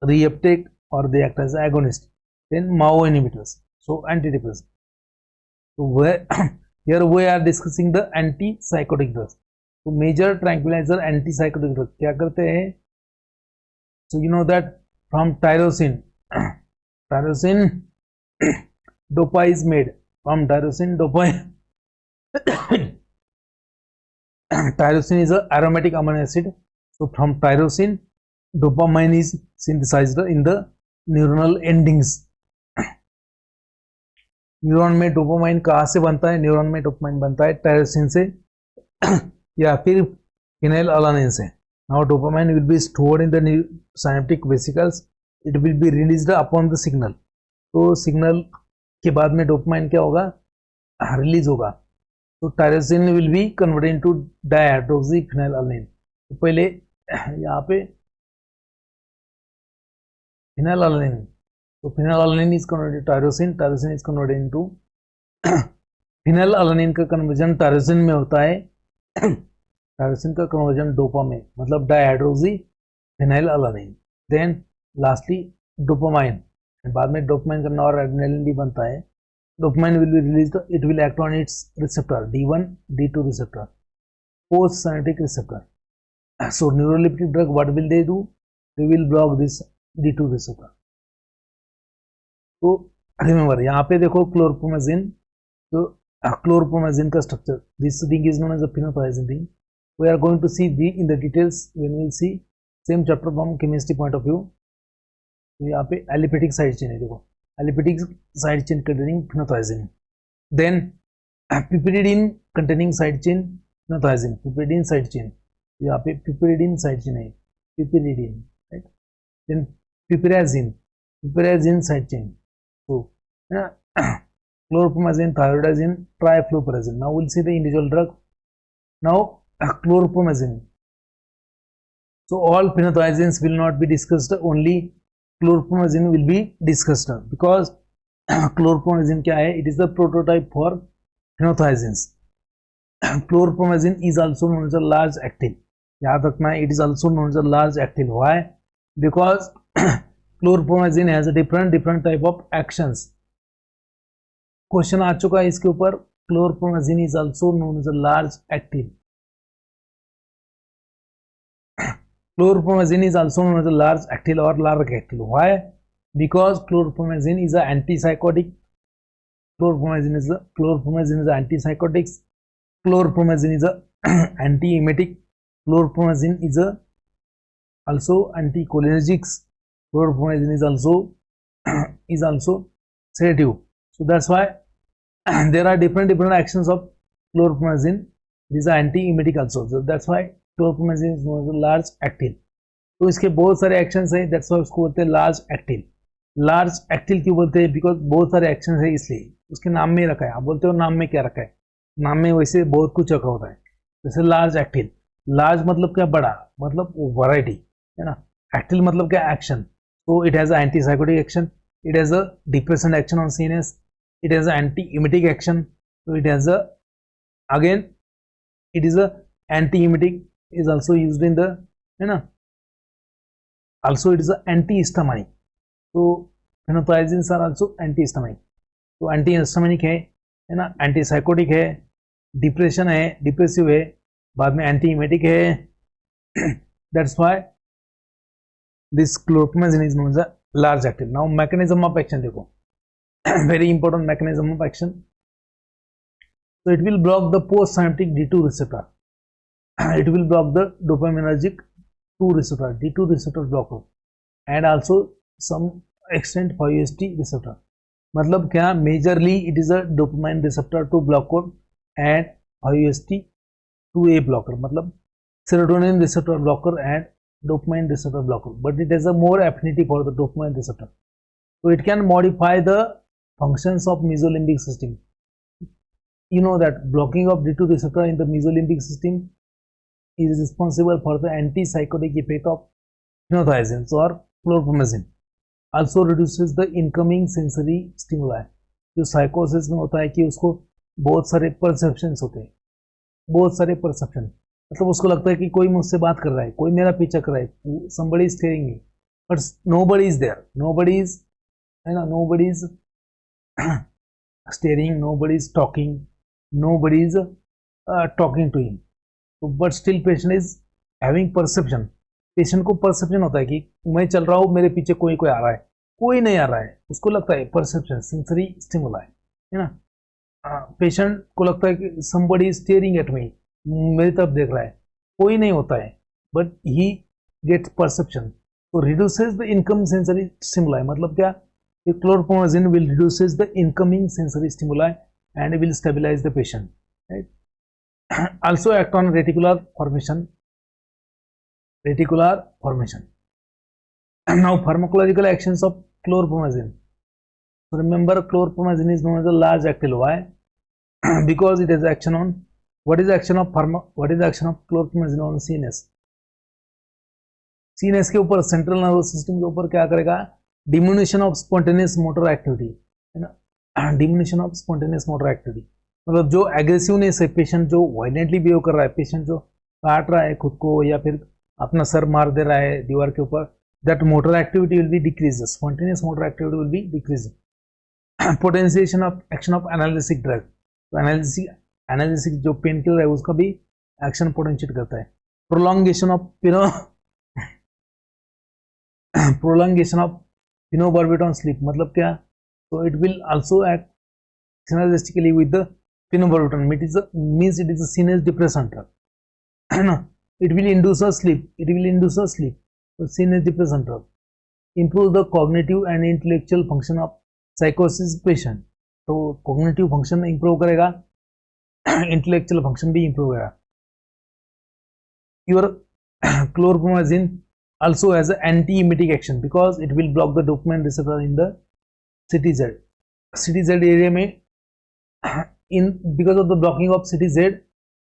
reuptake, or they act as agonist. Then MAO inhibitors. So antidepressant. So here we are discussing the antipsychotic drugs. तो major tranquilliser antipsychotic drug क्या करते हैं. So you know that from tyrosine dopa is made from tyrosine. Dopa tyrosine is a aromatic amino acid. So from tyrosin dopamine is synthesized in the neuronal endings. Neuron में dopamine कहाँ से बनता है, neuron में dopamine बनता है tyrosine से या फिर फिनाइलअलानिन से. Now dopamine will be stored in the synaptic vesicles, it will be released upon the signal. तो सिग्नल के बाद में डोपामाइन क्या होगा, रिलीज होगा. तो tyrosine will be converted into dihydroxy phenylalanine. तो पहले यहाँ पे फिनाइलअलानिन, तो phenylalanine is converted to tyrosine, tyrosine is converted into phenylalanine का कन्वर्जन टायरोसिन में होता है. टायरोसिन का कन्वर्जन डोपा में, मतलब dihydroxy phenylalanine. Then lastly dopamine, बाद में डोपामाइन का नॉरएड्रेनालिन भी बनता है. Dopamine will be released, it will act on its receptor D1 D2 receptor, post synaptic receptor. So neuroleptic drug what will they do, they will block this D2 receptor. तो remember यहाँ पे देखो क्लोरप्रोमाजिन, तो chlorpromazine का structure, this thing is known as a phenothiazine thing. We are going to see in the details when we will see same chapter from chemistry point of view. तो यहाँ पे aliphatic side chain है, देखो aliphatic side chain containing phenothiazine. Then piperidine containing side chain phenothiazine, piperidine side chain. यहाँ पे piperidine side chain है, piperidine, right? Then piperazine side chain. So chlorpromazine, thyroidazine, trifluoperazine. Now we'll see the individual drug. Now chlorpromazine. So all phenothiazines will not be discussed, only chlorpromazine will be discussed, because chlorpromazine क्या है, it is the prototype for phenothiazines. Chlorpromazine is also known as a large actine. याद रखना है, it is also known as a large actine. Why? Because chlorpromazine has a different type of actions. Question आ चुका है इसके ऊपर. Chlorpromazine is also known as a largactil. Chlorpromazine is also known as a largactil और largactil. Why? Because chlorpromazine is a antipsychotic. Chlorpromazine is a antipsychotics. Chlorpromazine is a antiemetic. Chlorpromazine is a also anticholinergics. Chlorpromazine is also sedative. So that's why there are different actions of chlorpromazine. These are anti-emetic also, so that's why chlorpromazine is known as a large actile. तो इसके बहुत सारे actions हैं, that's why उसको बोलते हैं large एक्टिल. Large एक्टिल क्यों बोलते हैं? बिकॉज बहुत सारे एक्शंस है इसलिए उसके नाम में रखा है. आप बोलते हो नाम में क्या रखा है? नाम में वैसे बहुत कुछ रखा होता है. जैसे लार्ज एक्टिल, लार्ज मतलब क्या? बड़ा, मतलब वैरायटी है ना. एक्टिल मतलब क्या? एक्शन. तो it has antipsychotic action, it has a depression action on CNS, it has anti emetic action, तो it has again it is anti emetic, is also used in the, है ना. Also it is an antihistaminic. So phenothiazines are also antihistaminic. तो antihistaminic है ना, antipsychotic है, depression है, depressive है, बाद में एंटीइमेटिक है. That's why this chlorpromazine is known as a large active. Now mechanism of action देखो, very important mechanism of action. So it will block the postsynaptic D2 receptor. It will block the dopaminergic 2 receptor, D2 receptor blocker, and also some extent 5-HT receptor. मतलब क्या? Majorly it is a dopamine receptor 2 blocker and 5-HT 2A blocker. मतलब serotonin receptor blocker and dopamine receptor blocker, but it has a more affinity for the dopamine receptor. So it can modify the functions of mesolimbic system. You know that blocking of D2 receptor in the mesolimbic system is responsible for the antipsychotic effect of phenothiazines or chlorpromazine. Also reduces the incoming sensory stimuli. जो साइकोसिस में होता है कि उसको बहुत सारे perceptions होते हैं, बहुत सारे परसेप्शन, मतलब उसको लगता है कि कोई मुझसे बात कर रहा है, कोई मेरा पीछा कर रहा है, somebody is staring me, but nobody is there, nobody is, है ना, nobody is staring, nobody is talking, nobody is talking to him. But still patient is having perception. Patient को परसेप्शन होता है कि मैं चल रहा हूँ, मेरे पीछे कोई आ रहा है, कोई नहीं आ रहा है, उसको लगता है परसेप्शन, सेंसरी स्टिमुलाई, है ना. पेशेंट को लगता है कि somebody is staring at me, मेरी तरफ देख रहा है, कोई नहीं होता है, बट ही गेट्स परसेप्शन. तो reduces the incoming sensory stimuli. मतलब क्या? Chlorpromazine will reduces the incoming sensory stimuli and will stabilize the patient, right. Also act on reticular formation. Now pharmacological actions of chlorpromazine. So remember, chlorpromazine is known as a large actile. Why? Because it has action on, what is the action of chlorpromazine on CNS? CNS के ऊपर, central nervous system के ऊपर क्या करेगा? Diminishing of spontaneous motor activity, है ना. Diminishing of spontaneous motor activity मतलब जो एग्रेसिवनेस है, पेशेंट जो वायलेंटली बिहेव कर रहा है, पेशेंट जो काट रहा है खुद को या फिर अपना सर मार दे रहा है दीवार के ऊपर, that motor activity will be decrease, spontaneous motor activity will be decrease. Potentiation of action of analgesic drug. तो एनाल्जेसिक जो पेन किलर है उसका भी एक्शन पोटेंशिएट करता है. Prolongation of phenobarbitone sleep. मतलब क्या? तो it will also act synergistically with the phenobarbital. Means it is a CNS depressant drug, है ना. It will induce a sleep. So CNS depressant drug improve the cognitive and intellectual function of psychosis patient. तो cognitive function improve करेगा, intellectual function भी improve करेगा. Your chlorpromazine also has an anti-emetic action because it will block the dopamine receptor in the CTZ area में, because of the blocking of CTZ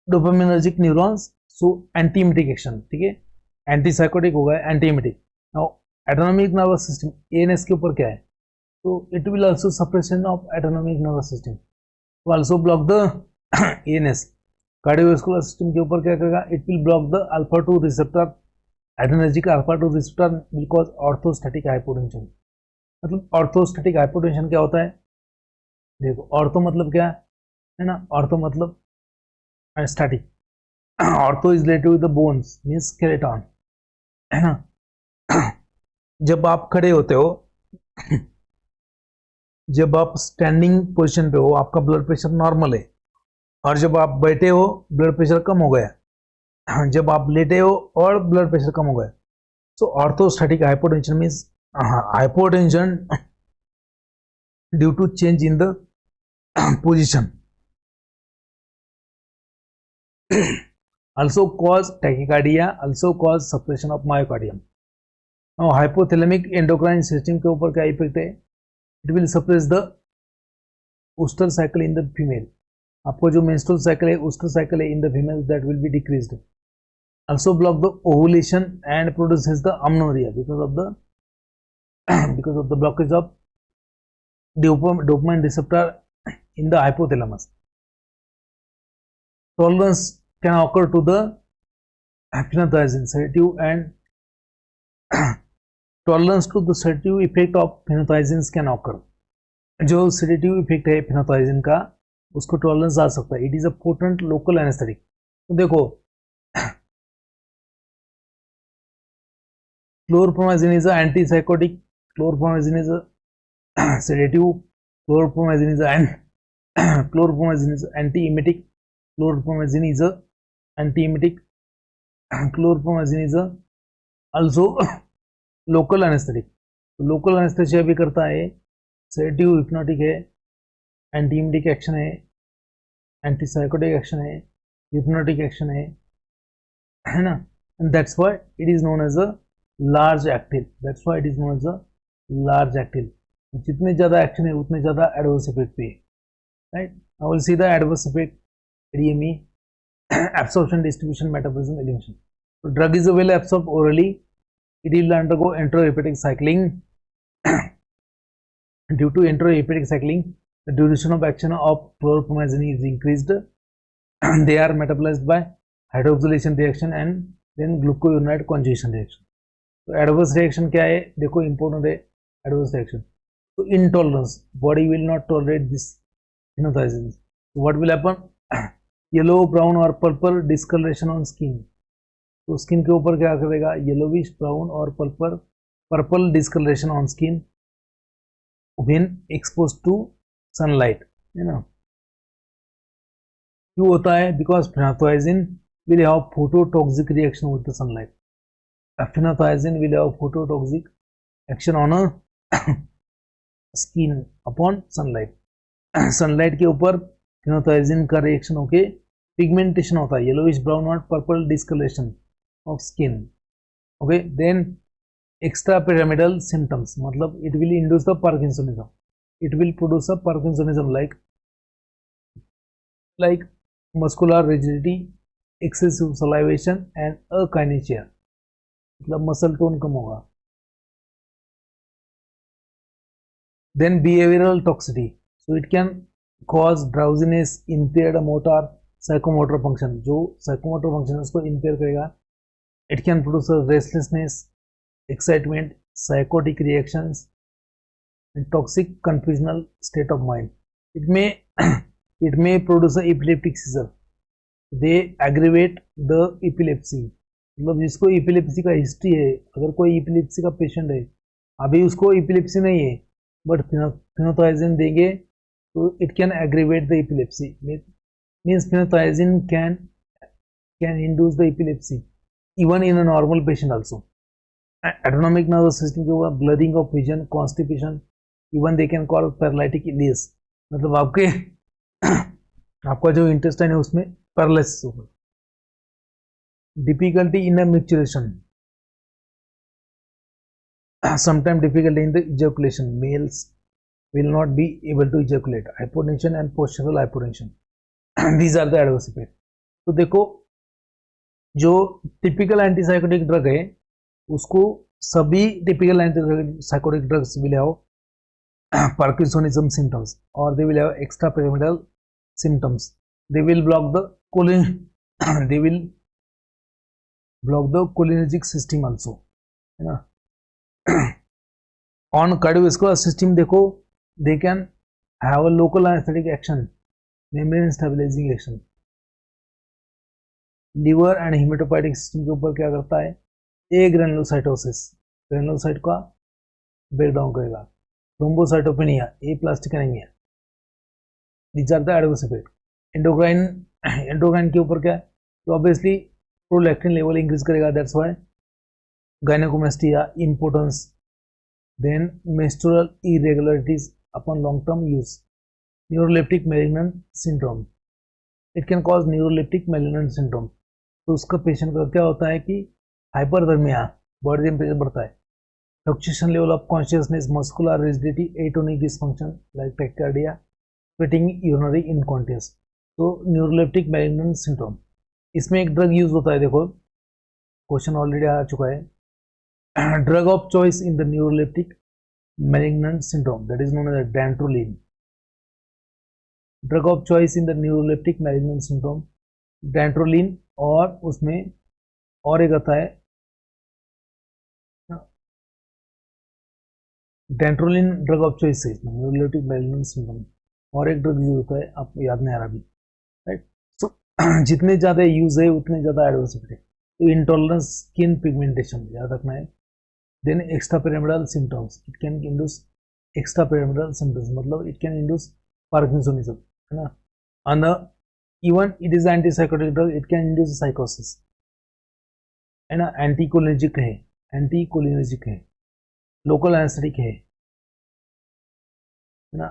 dopaminergic neurons, so anti-emetic action. ठीक है, antipsychotic होगा, antiemetic. Now autonomic nervous system, ANS के ऊपर क्या है? तो it will also suppression of autonomic nervous system, तो also block the ANS. Cardiovascular system के ऊपर क्या करेगा? It will block the alpha 2 receptor, adrenergic alpha 2 receptor because orthostatic hypotension. मतलब ऑर्थोस्टैटिक हाइपोटेंशन क्या होता है? देखो, ऑर्थो मतलब क्या है ना, ऑर्थो मतलब static, ortho is related with the bones means skeleton, है ना. जब आप खड़े होते हो, जब आप स्टैंडिंग पोजीशन पे हो, आपका ब्लड प्रेशर नॉर्मल है, और जब आप बैठे हो ब्लड प्रेशर कम हो गया, जब आप लेटे हो और ब्लड प्रेशर कम हो गया. So orthostatic hypotension means hypotension due to change in the position. Also cause tachycardia, also cause suppression of myocardium. Now hypothalamic endocrine system के ऊपर क्या इफेक्ट है? It will suppress the ooster cycle in the female. आपको जो menstrual cycle है, ooster cycle है in the female, that will be decreased. Also block the ovulation and produces the amenorrhea because of the blockage of dopamine receptor in the hypothalamus. Tolerance can occur to the phenothiazine sedative and tolerance to the sedative effect of phenothiazines can occur. जो sedative effect है phenothiazine का, उसको tolerance आ सकता है. It is a potent local anesthetic. तो देखो, chlorpromazine is an antipsychotic, chlorpromazine is a sedative, chlorpromazine is antiemetic, chlorpromazine is a antiemetic, chlorpromazine is a also local anesthetic. Local anaesthesia भी करता है, sedative hypnotic है, antiemetic action है, antipsychotic action है, hypnotic action है ना. And that's why it is known as a largactil. That's why it is known as a largactil. जितने ज़्यादा एक्शन है उतने ज़्यादा एडवर्स इफेक्ट भी है. Right, I will see the adverse effect ADME. Absorption, distribution, metabolism, elimination. So drug is well absorbed orally. It will undergo enterohepatic cycling. Due to enterohepatic cycling, the duration of action of chlorpromazine is increased. They are metabolized by hydroxylation reaction and then glucuronide conjugation reaction. So adverse reaction क्या है? देखो important है adverse reaction. So intolerance, body will not tolerate this phenothiazine. So what will happen? Yellow, brown और purple discoloration on skin. तो skin के ऊपर क्या करेगा? येलोविश, ब्राउन और purple discoloration on skin when expose to sunlight, है ना. क्यों होता है? Because phenothiazine will have phototoxic reaction with the sunlight. Phenothiazine will have phototoxic action on a skin upon sunlight. Sunlight के ऊपर phenothiazine का reaction होके पिगमेंटेशन होता है, येलोइश, ब्राउन और purple discoloration of skin. Okay, then extra pyramidal symptoms, मतलब it will induce the parkinsonism. It will produce a parkinsonism like muscular rigidity, excessive salivation and akinesia, मतलब muscle tone कम होगा. Then behavioral toxicity, so it can cause drowsiness, impaired motor, psychomotor function. जो psychomotor function उसको impair करेगा. It can produce a restlessness, excitement, psychotic reactions and toxic confusional state of mind. It may produce a epileptic seizure. They aggravate the epilepsy. मतलब जिसको epilepsy का history है, अगर कोई epilepsy का पेशेंट है, अभी उसको epilepsy नहीं है, बट phenothiazine देंगे तो it can aggravate the epilepsy. Means phenothiazine can induce the epilepsy even in a normal patient also. Autonomic nervous system के ऊपर blurring of vision, constipation, even they can cause paralytic illness. मतलब आपका जो intestine है उसमें paralysis होगा. Difficulty in the micturition, sometimes difficulty in the ejaculation. Males will not be able to ejaculate. Hypotension and postural hypotension. These are the adverse effects. तो देखो, जो typical antipsychotic drug है उसको सभी typical antipsychotic drugs will have parkinsonism symptoms और they will have extra pyramidal symptoms. They will block the cholinergic system also, है ना. On cardiovascular system देखो, they can have a local anesthetic action, membrane stabilizing action. Liver and haematopoietic system के ऊपर क्या करता है? Agranulocytosis, granulocyte का breakdown करेगा. Thrombocytopenia, aplastic anaemia. These are the adverse effect. Endocrine के ऊपर क्या है? तो ऑब्वियसली प्रोलैक्टिन लेवल इंक्रीज करेगा. That's why gynaecomastia, importance, then menstrual irregularities upon long term use. Neuroleptic malignant syndrome, it can cause neuroleptic malignant syndrome. तो उसका patient का क्या होता है कि हाइपरथर्मिया, बॉडी टेम्परेचर बढ़ता है, fluctuation level of consciousness, muscular rigidity, atonic dysfunction like tachycardia, sweating, urinary incontinence. तो न्यूरोलेप्टिक मैलिग्नेंट सिंड्रोम, इसमें एक ड्रग यूज होता है, देखो क्वेश्चन ऑलरेडी आ चुका है। Drug of choice in the neuroleptic malignant syndrome that is known as dantrolene. Drug of choice in the neuroleptic malignant syndrome dantrolene, और उसमें और एक आता है डैंट्रोलिन, ड्रग ऑफ चॉइस है इसमें न्यूरोलेप्टिक मैलिग्नेंट सिंड्रोम। और एक ड्रग यूज होता है, आपको याद नहीं आ रहा अभी, राइट। सो जितने ज़्यादा यूज है उतने ज़्यादा एडवर्स इफेक्ट है। तो इंटॉलरेंस, स्किन पिगमेंटेशन याद रखना है। Then extra pyramidal symptoms, it can induce extra pyramidal symptoms, मतलब इट कैन इंड्यूस पार्किंसोनिज्म, है ना। And even it is antipsychotic drug, it can induce साइकोसिस, है ना। एंटीकोलिनर्जिक है, एंटीकोलिनर्जिक है, लोकल एनेस्थेटिक है ना।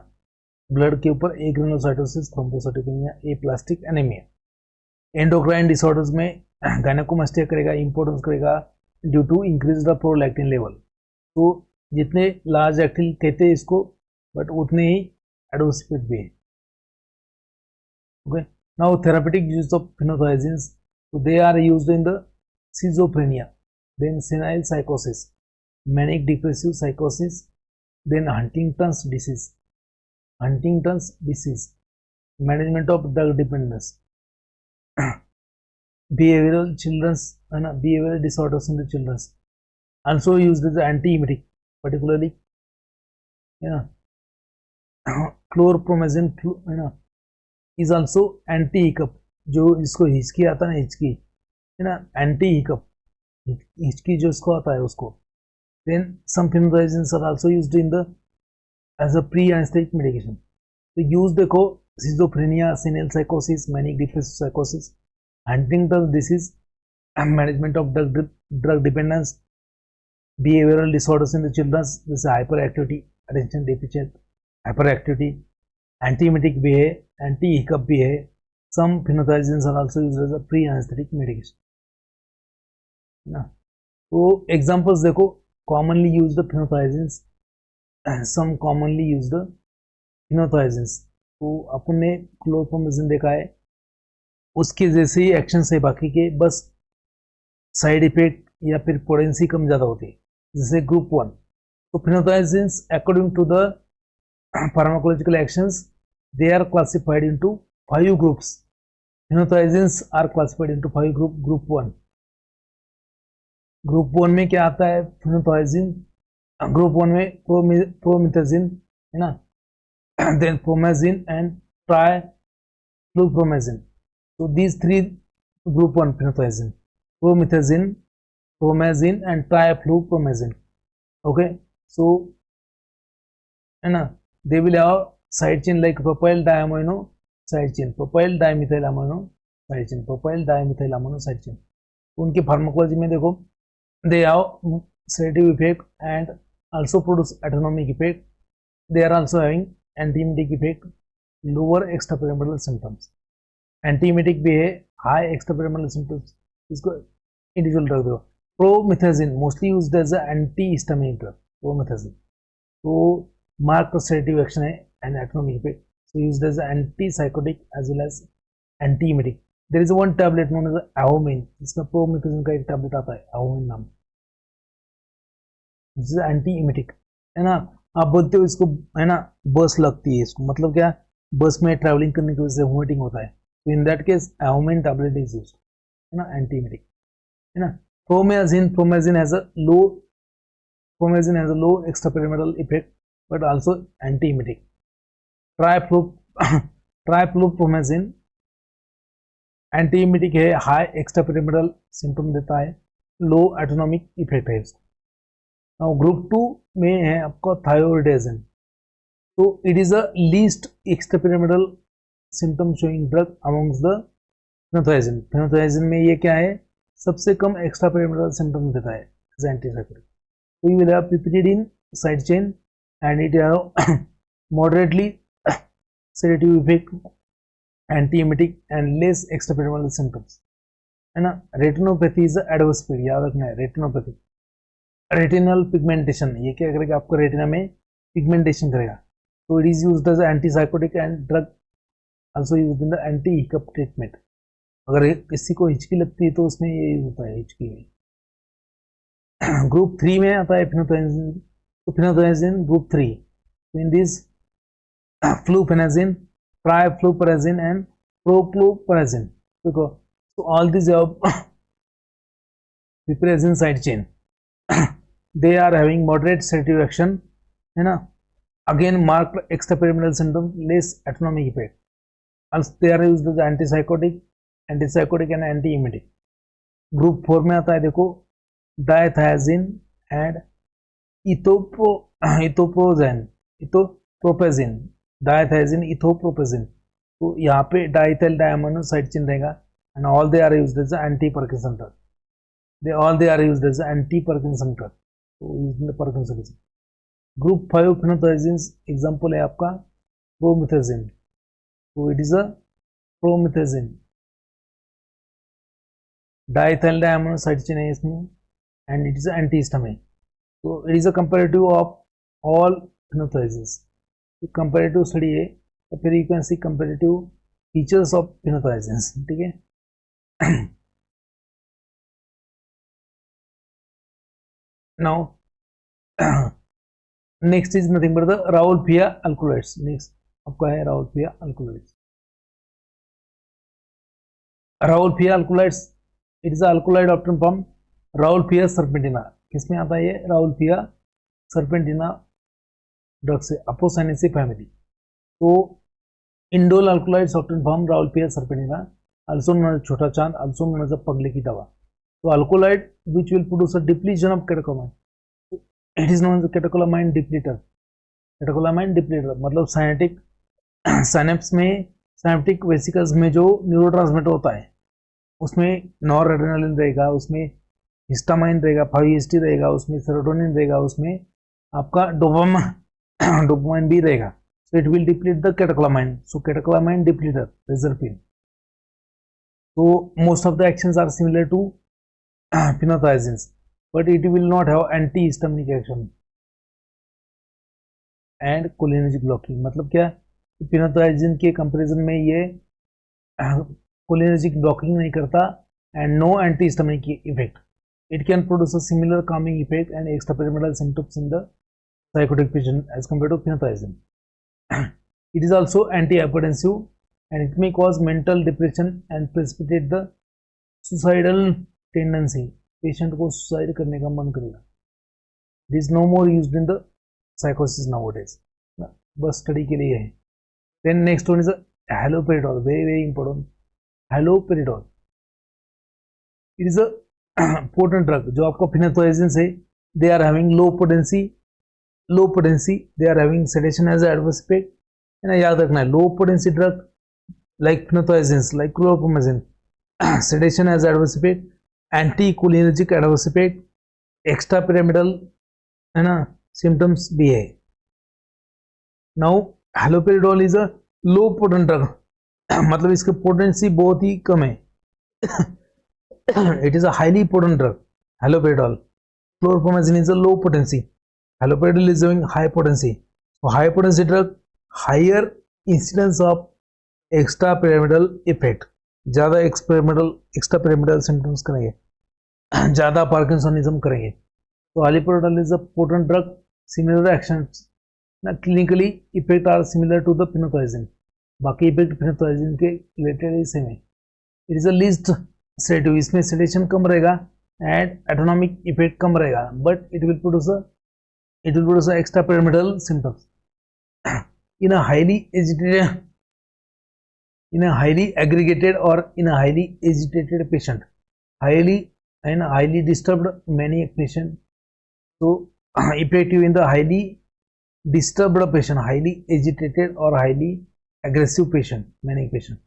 ब्लड के ऊपर agranulocytosis, thrombocytopenia, aplastic anaemia. Endocrine disorders में गायनेकोमास्टिया करेगा, इंपोर्टेंस करेगा due to increase the prolactin level. तो जितने लार्ज एक्टिल कहते हैं इसको, बट उतने ही एडवर्स इफेक्ट भी है। Okay, now therapeutic use of phenothiazines, so they are used in the schizophrenia, then senile psychosis, manic depressive psychosis, then Huntington's disease, management of drug dependence, behavioral children's behavioral disorders in the children's, also used as anti-emetic, particularly chlorpromazine, is also anti hiccup, जो इसको हिचकी आता है ना, हिचकी है ना, anti hiccup, हिचकी जो इसको आता है उसको। Then some phenothiazines are also used in the as a pre-anesthetic medication। तो यूज देखो, schizophrenia, senile psychosis, manic depressive psychosis, Huntington's disease, management of drug dependence, behavioral disorders in the children, जैसे hyperactivity, attention deficit hyperactivity, antiemetic भी है, anti hiccup भी है। सम phenothiazines are also used as a pre-anesthetic medication, ना। तो examples देखो, commonly used phenothiazines, सम commonly used phenothiazines। तो अपन ने क्लोरप्रोमाजिन देखा है, उसके जैसे ही एक्शन है बाकी के, बस साइड इफेक्ट या फिर पोटेंसी कम ज़्यादा होती है, जैसे ग्रुप 1। तो phenothiazines according to the pharmacological actions, they are classified into 5 groups. Phenothiazines are classified into 5 group. Group 1 में क्या आता है phenothiazine? Group 1 में promethazine है ना, then promazine and triflupromazine. So these 3 group 1 phenothiazine, promethazine, promazine and triflupromazine. Okay, so है ना, they will have side chain like propyl diamino side chain, propyl dimethylamino side chain, propyl dimethylamino side chain। उनके pharmacology में देखो, they have sedative effect and also produce autonomic effect, they are also having antiemetic effect, lower extrapyramidal symptoms, antiemetic भी है, high extrapyramidal symptoms, इसको individual drug दो। Promethazine mostly used as a antihistaminic drug, promethazine तो marked sedative action है and autonomic effect, so used as antipsychotic as well as antiemetic। there is one tablet known as AIIMS, इसमें promethazine का एक tablet आता है AIIMS नाम, जिससे एंटीइमेटिक है ना। आप बोलते हो इसको है ना, बस लगती है इसको, मतलब क्या, बस में ट्रैवलिंग करने की वजह से वोमिटिंग होता है, तो इन that case AIIMS tablet is used, है ना, एंटीइमेटिक, है ना। promazine has a low extrapyramidal effect but also antiemetic। triflupromazine एंटीइमेटिक है, हाई एक्स्ट्रापिरामिडल सिम्टम देता है, लो एटोनॉमिक इफेक्ट है इसका। ग्रुप 2 में है आपका थायोरिडाजिन, तो it is a least extrapyramidal symptom showing drug amongst the phenothiazine। phenothiazine में ये क्या है, सबसे कम एक्स्ट्रापिरामिडल सिम्टम देता है एज एंटीसाइकोटिक। तो you will have piperidine side chain and it have moderately sedative effect, anti-emetic and less extrapyramidal symptoms, है ना. रेटिनोपैथी इज एडवर्स इफेक्ट, याद रखना है. रेटिनोपैथी, रेटिनल पिगमेंटेशन, ये क्या करेगा आपको रेटिना में पिगमेंटेशन करेगा. तो it is used as antipsychotic and drug also used in the anti hiccup treatment. अगर किसी को हिचकी लगती है तो उसमें ये यूज होता है हिचकी में. ग्रुप 3 में आता है फिनोथाइजिन. तो फिनोथाइजिन ग्रुप 3, इन दिस फ्लूफेनाजिन, ट्राइफ्लूपराजिन एंड प्रोक्लोपराजिन. देखो, so all these are piperazine side chain. They are having moderate sedative action, है ना. Again marked extrapyramidal symptom, less autonomic effect. Also they are used as antipsychotic and anti-emetic. Group 4 में आता है देखो डायथायाजिन and इथोप्रोपेजिन, डायथायाजिन इथोप्रोपेजिन. तो यहाँ पे डाइथाइल डायमोनो साइड चेन रहेगा. And all they are used as anti-Parkinson drug. All they are used as anti-Parkinson drug. So used in the Parkinsonism. Group 5 phenothiazines example है आपका promethazine. So it is a promethazine. Diethyl diamino side chain है इसमें, and it is an antihistamine. So it is a comparative of all phenothiazines. So comparative study है, तो फिर you can see comparative features of phenothiazines. ठीक है. Now next is nothing but the Raoul-Pia alkaloids. Next आपका है Raoul-Pia alkaloids. Raoul-Pia alkaloids, it is a alkaloid often from Raoul-Pia serpentina. किसमें आता है ये? Raoul-Pia serpentina ड्रग से, अपोसाइनेसी family. तो indole alkaloids often from Raoul-Pia serpentina, also known as छोटा चांद, also known as a पगले की दवा. So alkaloid which will produce a depletion of catecholamine, it is known as a catecholamine depleter. Catecholamine depleter मतलब synaptic synapse में, synaptic vesicles में जो neurotransmitter होता है उसमें नॉरएड्रेनालिन रहेगा, उसमें हिस्टामाइन रहेगा, 5-HT रहेगा, उसमें सेरोटोनिन रहेगा, उसमें आपका डोपामाइन भी रहेगा. So it will deplete the catecholamine. So catecholamine depleter, reserpine. So most of the actions are similar to phenothiazines, but it will not have antihistaminic action and cholinergic blocking. मतलब क्या, phenothiazine के comparison में ये cholinergic blocking नहीं करता and no antihistaminic effect. It can produce a similar calming effect and extrapyramidal symptoms in the psychotic patient as compared to phenothiazine. It is also antihypertensive and it may cause mental depression and precipitate the suicidal tendency. Patient को suicide करने का मन करेगा. It is no more used in the psychosis nowadays. बस study के लिए है. Then next one is a haloperidol, very important. Haloperidol. It is a potent drug जो आपका phenothiazine से, they are having low potency, they are having sedation as an adverse effect. है ना, याद रखना है, low potency drug like phenothiazines, like chlorpromazine, sedation as adverse effect, anticholinergic adverse effect, extrapyramidal है ना symptoms भी है. Now haloperidol is a low potent drug. मतलब इसकी potency बहुत ही कम है. It is a highly potent drug, haloperidol. Chlorpromazine is a low potency. Haloperidol is having high potency. So high potency drug, higher incidence of extrapyramidal effect, ज़्यादा extrapyramidal symptoms करेंगे, ज़्यादा parkinsonism करेंगे. तो haloperidol is a potent drug, similar actions clinically effect are similar to the phenothiazine. बाकी effect phenothiazine के related ही same है. It is a least sedative, इसमें sedation कम रहेगा and autonomic effect कम रहेगा, but it will produce a extrapyramidal symptoms in a highly aggregated or in a highly agitated patient, highly disturbed maniac patient. So effective in the highly disturbed patient, highly agitated or highly aggressive patient, maniac patient.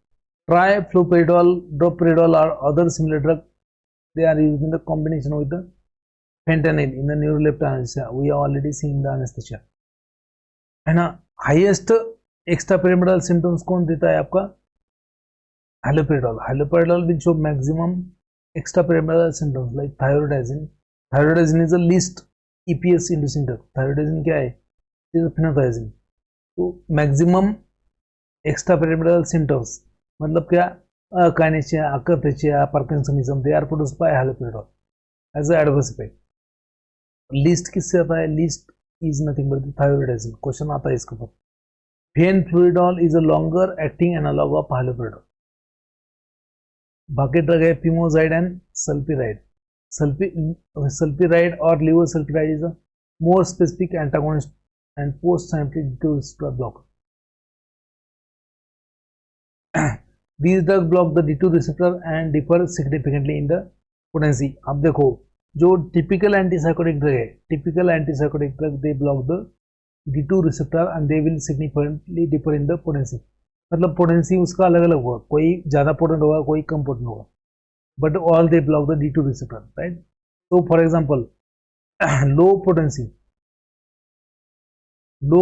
Trifluperidol, droperidol or other similar drug, they are used in the combination with the fentanyl in the neuroleptic anesthesia. We have already seen the anesthesia. And highest extra pyramidal symptoms कौन देता है आपका? haloperidol. Haloperidol will show maximum extrapyramidal symptoms like thyroidazine. Thyroidazine is the least EPS inducing drug. Thyroidazine क्या है? It is phenothiazine. तो maximum extrapyramidal symptoms मतलब क्या? Akinesia, akathisia, Parkinsonism, they are produced by haloperidol as an adverse effect. Least किससे आता है? Least is nothing but the thyroidazine. Question आता है इसके ऊपर. Phenfluidol is a longer acting analog of haloperidol. बाकी ड्रग है पिमोजाइड एंड सल्पिराइड. सल्पिराइड और levosulpiride is a more specific antagonist and post synaptic receptor blocker. These drugs block the D2 receptor and differ significantly in the potency. अब देखो जो typical antipsychotic drug है, typical antipsychotic drug they block the D2 receptor and they will significantly differ in the potency. मतलब potency उसका अलग अलग होगा, कोई ज़्यादा पोटेंट होगा, कोई कम पोटेंट होगा, but all they block the D2 receptor, right? So for example, low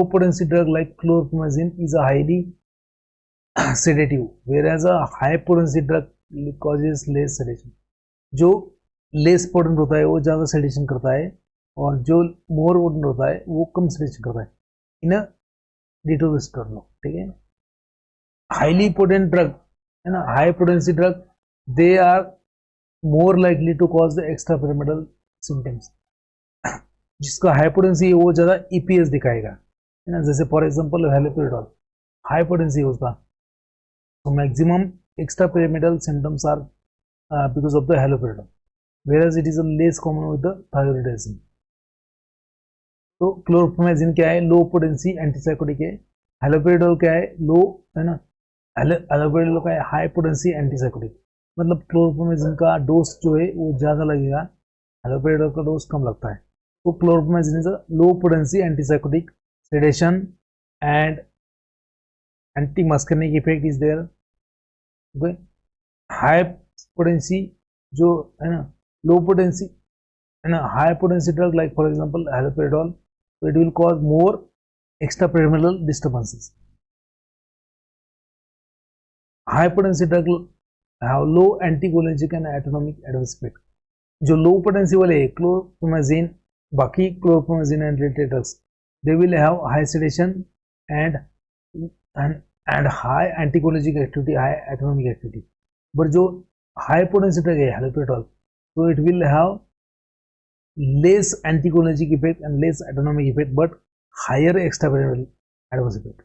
potency drug like chlorpromazine is a highly sedative, whereas a high potency drug causes less sedation. जो लेस पोटेंट होता है वो ज़्यादा sedation करता है और जो more potent होता है वो कम सेडेशन करता है इन D2 receptor लो, ठीक है? हाईली पोटेंट ड्रग है ना, high potency drug, they are more likely to cause the extra pyramidal symptoms. जिसका हाई पोटेंसी है वो ज़्यादा EPS दिखाएगा, है ना. जैसे for example haloperidol high potency है उसका, तो maximum extra pyramidal symptoms are because of the haloperidol, whereas it is less common with the thioridazine. तो क्लोरप्रोमाज़िन क्या है? लो पोटेंसी एंटीसाइकोटिक है. हैलोपेरिडोल क्या है? लो, है ना. हैलोपेरिडोल का है हाई पोटेंसी एंटीसाइकोटिक. मतलब क्लोरप्रोमाज़िन का डोज जो है वो ज़्यादा लगेगा, हैलोपेरिडोल का डोज कम लगता है. तो chlorpromazine is a low potency antipsychotic, sedation and antimuscarinic effect is there. Okay. High potency जो है ना, लो पोटेंसी है ना, high potency drug like for example haloperidol, so it will cause more extrapyramidal disturbances. High potency drug have low anticholinergic and autonomic adverse effect. जो low potency वाले chlorpromazine, बाकी chlorpromazine and related drugs, they will have high sedation and high anticholinergic activity, high autonomic activity. But जो high potency drug है haloperidol, so it will have less anticholinergic effect and less autonomic effect, but higher extrapyramidal adverse effect.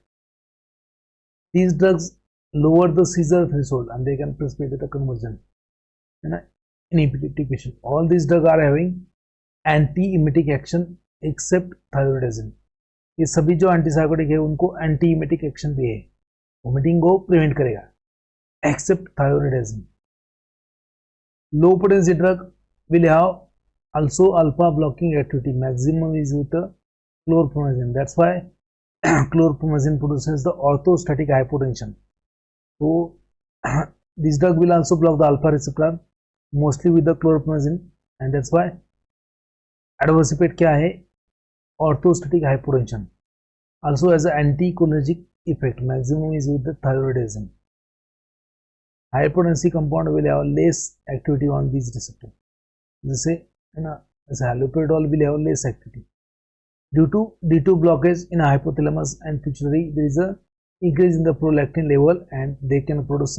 These drugs lower the seizure threshold and they can precipitate a conversion in epileptic patient. All these drugs are having anti-emetic action except thyroidazine. ये सभी जो antipsychotic है उनको anti-emetic action भी है, vomiting को prevent करेगा, except thioridazine. Low potency drug will have also alpha blocking activity. Maximum is with the chlorpromazine. That's why chlorpromazine produces the orthostatic hypotension. So this drug will also block the alpha receptor mostly with the chlorpromazine, and that's why adverse effect क्या है? Orthostatic hypotension. Also as an anticholinergic effect. Maximum is with the thyroidazine. High potency compound will have less activity on these receptors. जैसे है ना, जैसे हैलोपेरिडोल will have less activity. Due to D2 blockage in hypothalamus and pituitary, there is a increase in the prolactin level and they can produce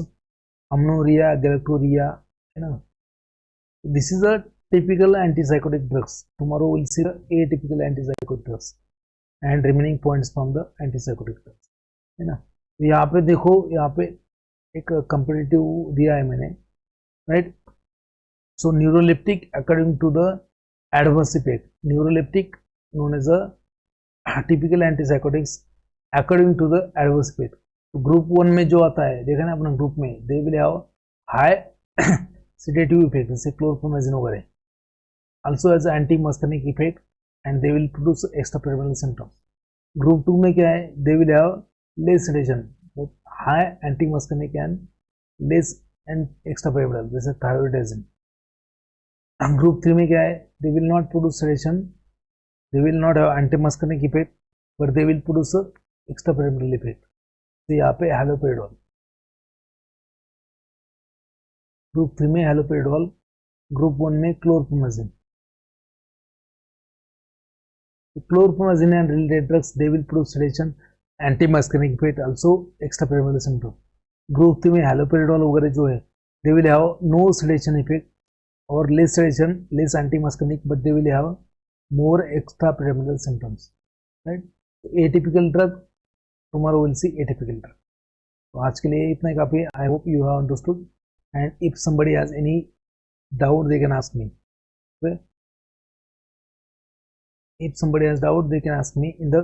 amenorrhea, galactorrhea, है ना. This is a typical antipsychotic drugs. Tomorrow we'll see the atypical antipsychotic drugs and remaining points from the antipsychotic drugs, है ना. तो यहाँ पे देखो, यहाँ पे एक कंपेरेटिव दिया है मैंने, right. So neuroleptic according to the adverse effect, neuroleptic known as a typical antipsychotics according to the adverse effect. तो ग्रुप 1 में जो आता है, देखा ना अपना ग्रुप में, they will have high sedative effect जैसे क्लोरप्रोमाज़िन वगैरह, also as anti-muscarinic effect and they will produce extrapyramidal symptoms. Group 2 में क्या है? They will have less sedation but high anti-muscarinic and less and extrapyramidal जैसे thyroidazine. Group 3 में क्या है? They will not produce sedation, they will not have anti-muscarinic effect, but they will produce a extrapyramidal effect. तो यहाँ पे हैलोपेरिडोल, group 3 में हैलोपेरिडोल, group 1 में क्लोरप्रोमाजिन. Chlorpromazine and related drugs, they will produce sedation, anti-muscarinic effect, also extrapyramidal symptom. Group 3 में haloperidol वगैरह जो है, they will have no sedation effect or less sedation, less anti-muscarinic, but they will have more extrapyramidal symptoms. Right? Atypical drug, tomorrow we'll see atypical drug. तो आज के लिए इतना ही काफी है. I hope you have understood. And if somebody has any doubt, they can ask me. Okay? If somebody has doubt, they can ask me in the